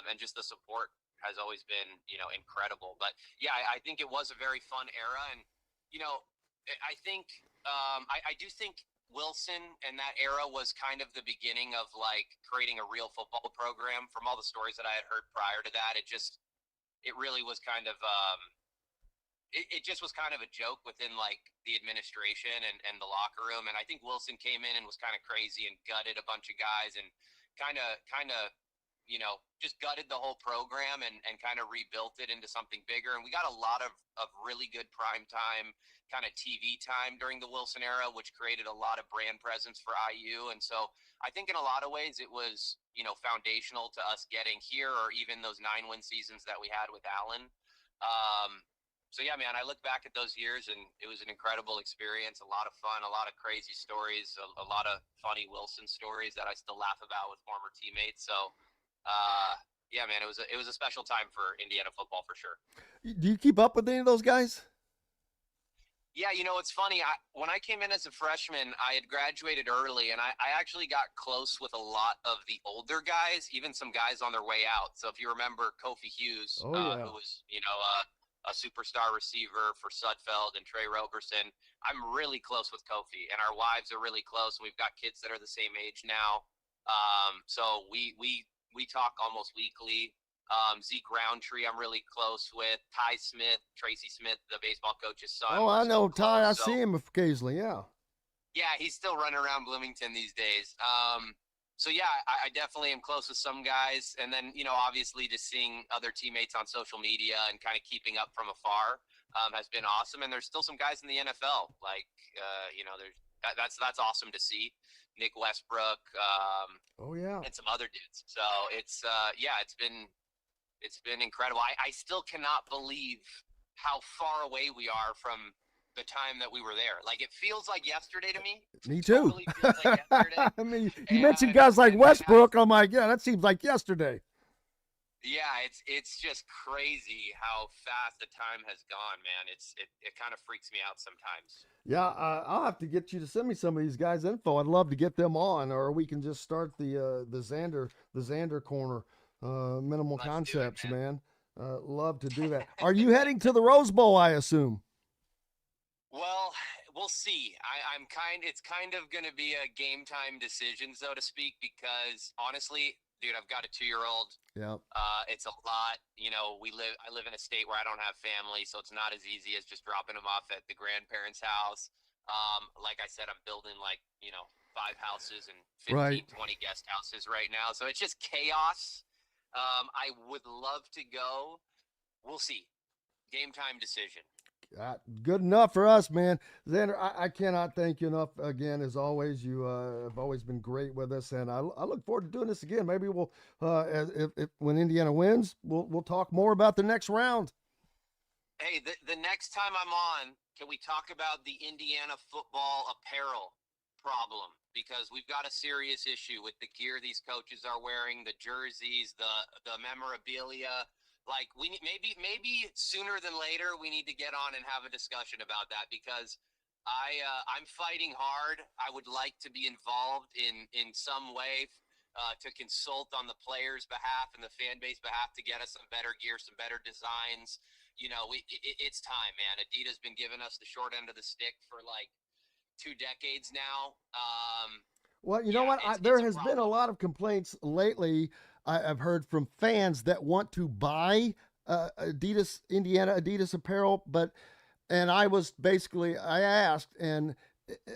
And just the support has always been, incredible. But yeah, I think it was a very fun era. And, I think, I do think Wilson and that era was kind of the beginning of creating a real football program. From all the stories that I had heard prior to that, it really was kind of, it just was kind of a joke within the administration and the locker room. And I think Wilson came in and was kind of crazy and gutted a bunch of guys and kind of just gutted the whole program and kind of rebuilt it into something bigger. And we got a lot of really good prime time kind of TV time during the Wilson era, which created a lot of brand presence for IU. And so I think in a lot of ways it was, foundational to us getting here, or even those 9-win seasons that we had with Allen. So yeah, man, I look back at those years and it was an incredible experience, a lot of fun, a lot of crazy stories, a lot of funny Wilson stories that I still laugh about with former teammates. So, yeah, man, it was a special time for Indiana football for sure. Do you keep up with any of those guys? Yeah, it's funny. When I came in as a freshman, I had graduated early, and I actually got close with a lot of the older guys, even some guys on their way out. So if you remember Kofi Hughes, who was, a superstar receiver for Sudfeld and Trey Roberson, I'm really close with Kofi, and our wives are really close. We've got kids that are the same age now. So we talk almost weekly. Zeke Roundtree, I'm really close with. Ty Smith, Tracy Smith, the baseball coach's son. Oh, I know Ty. I see him occasionally. Yeah. Yeah, he's still running around Bloomington these days. So yeah, I definitely am close with some guys, and then obviously just seeing other teammates on social media and kind of keeping up from afar has been awesome. And there's still some guys in the NFL, like that's awesome to see. Nick Westbrook. And some other dudes. So it's it's been incredible. I still cannot believe how far away we are from the time that we were there. Like, it feels like yesterday to me. Me too. Totally feels like yesterday. I mean, you mentioned guys like Westbrook. I'm like, yeah, that seems like yesterday. Yeah, it's just crazy how fast the time has gone, man. It kind of freaks me out sometimes. Yeah, I'll have to get you to send me some of these guys' info. I'd love to get them on, or we can just start the Zander corner. Minimal concepts, man. Love to do that. Are you heading to the Rose Bowl, I assume? Well, we'll see. It's kind of going to be a game time decision, so to speak, because honestly, dude, I've got a 2-year-old. Yeah. It's a lot. I live in a state where I don't have family, so it's not as easy as just dropping them off at the grandparents' house. Like I said, I'm building 5 houses and 15, 20 guest houses right now. So it's just chaos. I would love to go. We'll see. Game time decision. Good enough for us, man. Zander, I cannot thank you enough again. As always, you have always been great with us, and I look forward to doing this again. Maybe we'll, when Indiana wins, we'll talk more about the next round. Hey, the next time I'm on, can we talk about the Indiana football apparel problem? Because we've got a serious issue with the gear these coaches are wearing, the jerseys, the memorabilia. Like, maybe sooner than later we need to get on and have a discussion about that, because I'm fighting hard. I would like to be involved in some way to consult on the players' behalf and the fan base behalf to get us some better gear, some better designs. It's time, man. Adidas been giving us the short end of the stick for 2 decades now. Well, you know what? There has been a lot of complaints lately. I've heard from fans that want to buy Indiana Adidas apparel, and I asked, and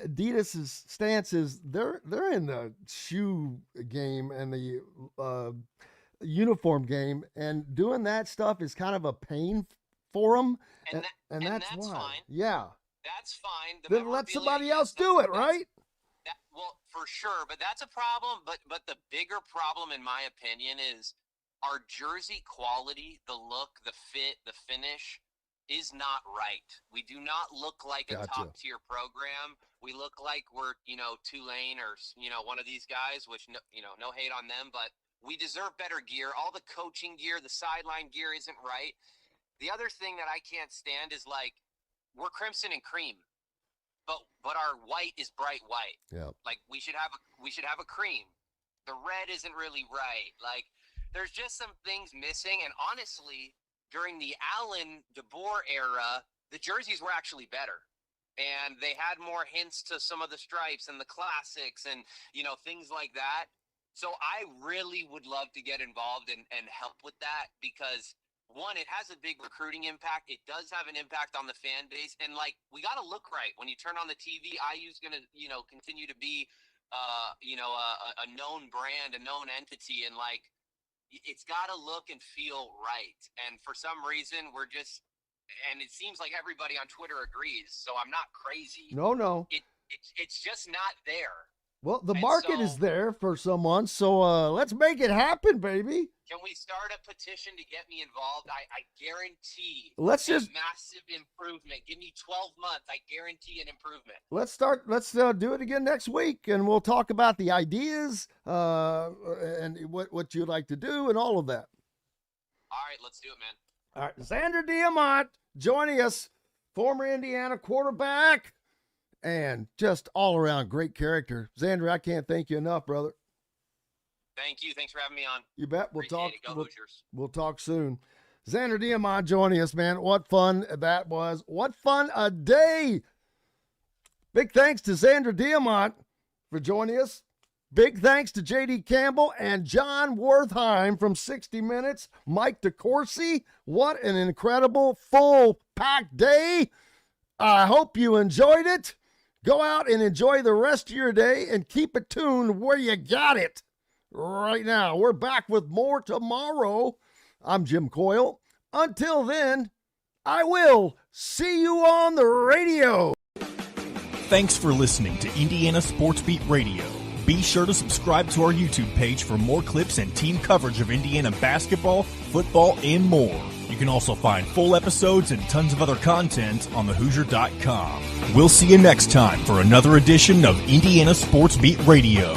Adidas's stance is they're in the shoe game and the uniform game, and doing that stuff is kind of a pain for them, and that's why. Fine. Yeah. That's fine. Then let somebody else do it, right? Well, for sure, but that's a problem. But the bigger problem, in my opinion, is our jersey quality, the look, the fit, the finish is not right. We do not look like a top-tier program. We look like we're, Tulane or, one of these guys, which, no hate on them, but we deserve better gear. All the coaching gear, the sideline gear isn't right. The other thing that I can't stand is, we're crimson and cream, but our white is bright white. Yeah. We should have a cream. The red isn't really right. There's just some things missing. And honestly, during the Allen DeBoer era, the jerseys were actually better, and they had more hints to some of the stripes and the classics and things like that. So I really would love to get involved and help with that, because one, it has a big recruiting impact. It does have an impact on the fan base. And we got to look right. When you turn on the TV, IU's going to, continue to be, a known brand, a known entity. And it's got to look and feel right. And for some reason, we're just, and it seems like everybody on Twitter agrees, so I'm not crazy. No. It's just not there. Well, the market is there for someone, so let's make it happen, baby. Can we start a petition to get me involved? I guarantee Let's a just massive improvement. Give me 12 months. I guarantee an improvement. let's do it again next week, and we'll talk about the ideas and what you'd like to do and all of that. All right, let's do it, man. All right, Zander Diamont joining us, former Indiana quarterback, and just all around great character. Zander, I can't thank you enough, brother. Thank you. Thanks for having me on. You bet. We'll Appreciate it. Go Hoosiers. We'll talk soon. Zander Diamont joining us, man. What fun that was. What fun a day. Big thanks to Zander Diamont for joining us. Big thanks to J.D. Campbell and Jon Wertheim from 60 Minutes. Mike DeCourcy. What an incredible, full-packed day. I hope you enjoyed it. Go out and enjoy the rest of your day and keep it tuned where you got it. Right now, we're back with more tomorrow. I'm Jim Coyle. Until then, I will see you on the radio. Thanks for listening to Indiana Sports Beat Radio. Be sure to subscribe to our YouTube page for more clips and team coverage of Indiana basketball, football, and more. You can also find full episodes and tons of other content on thehoosier.com. We'll see you next time for another edition of Indiana Sports Beat Radio.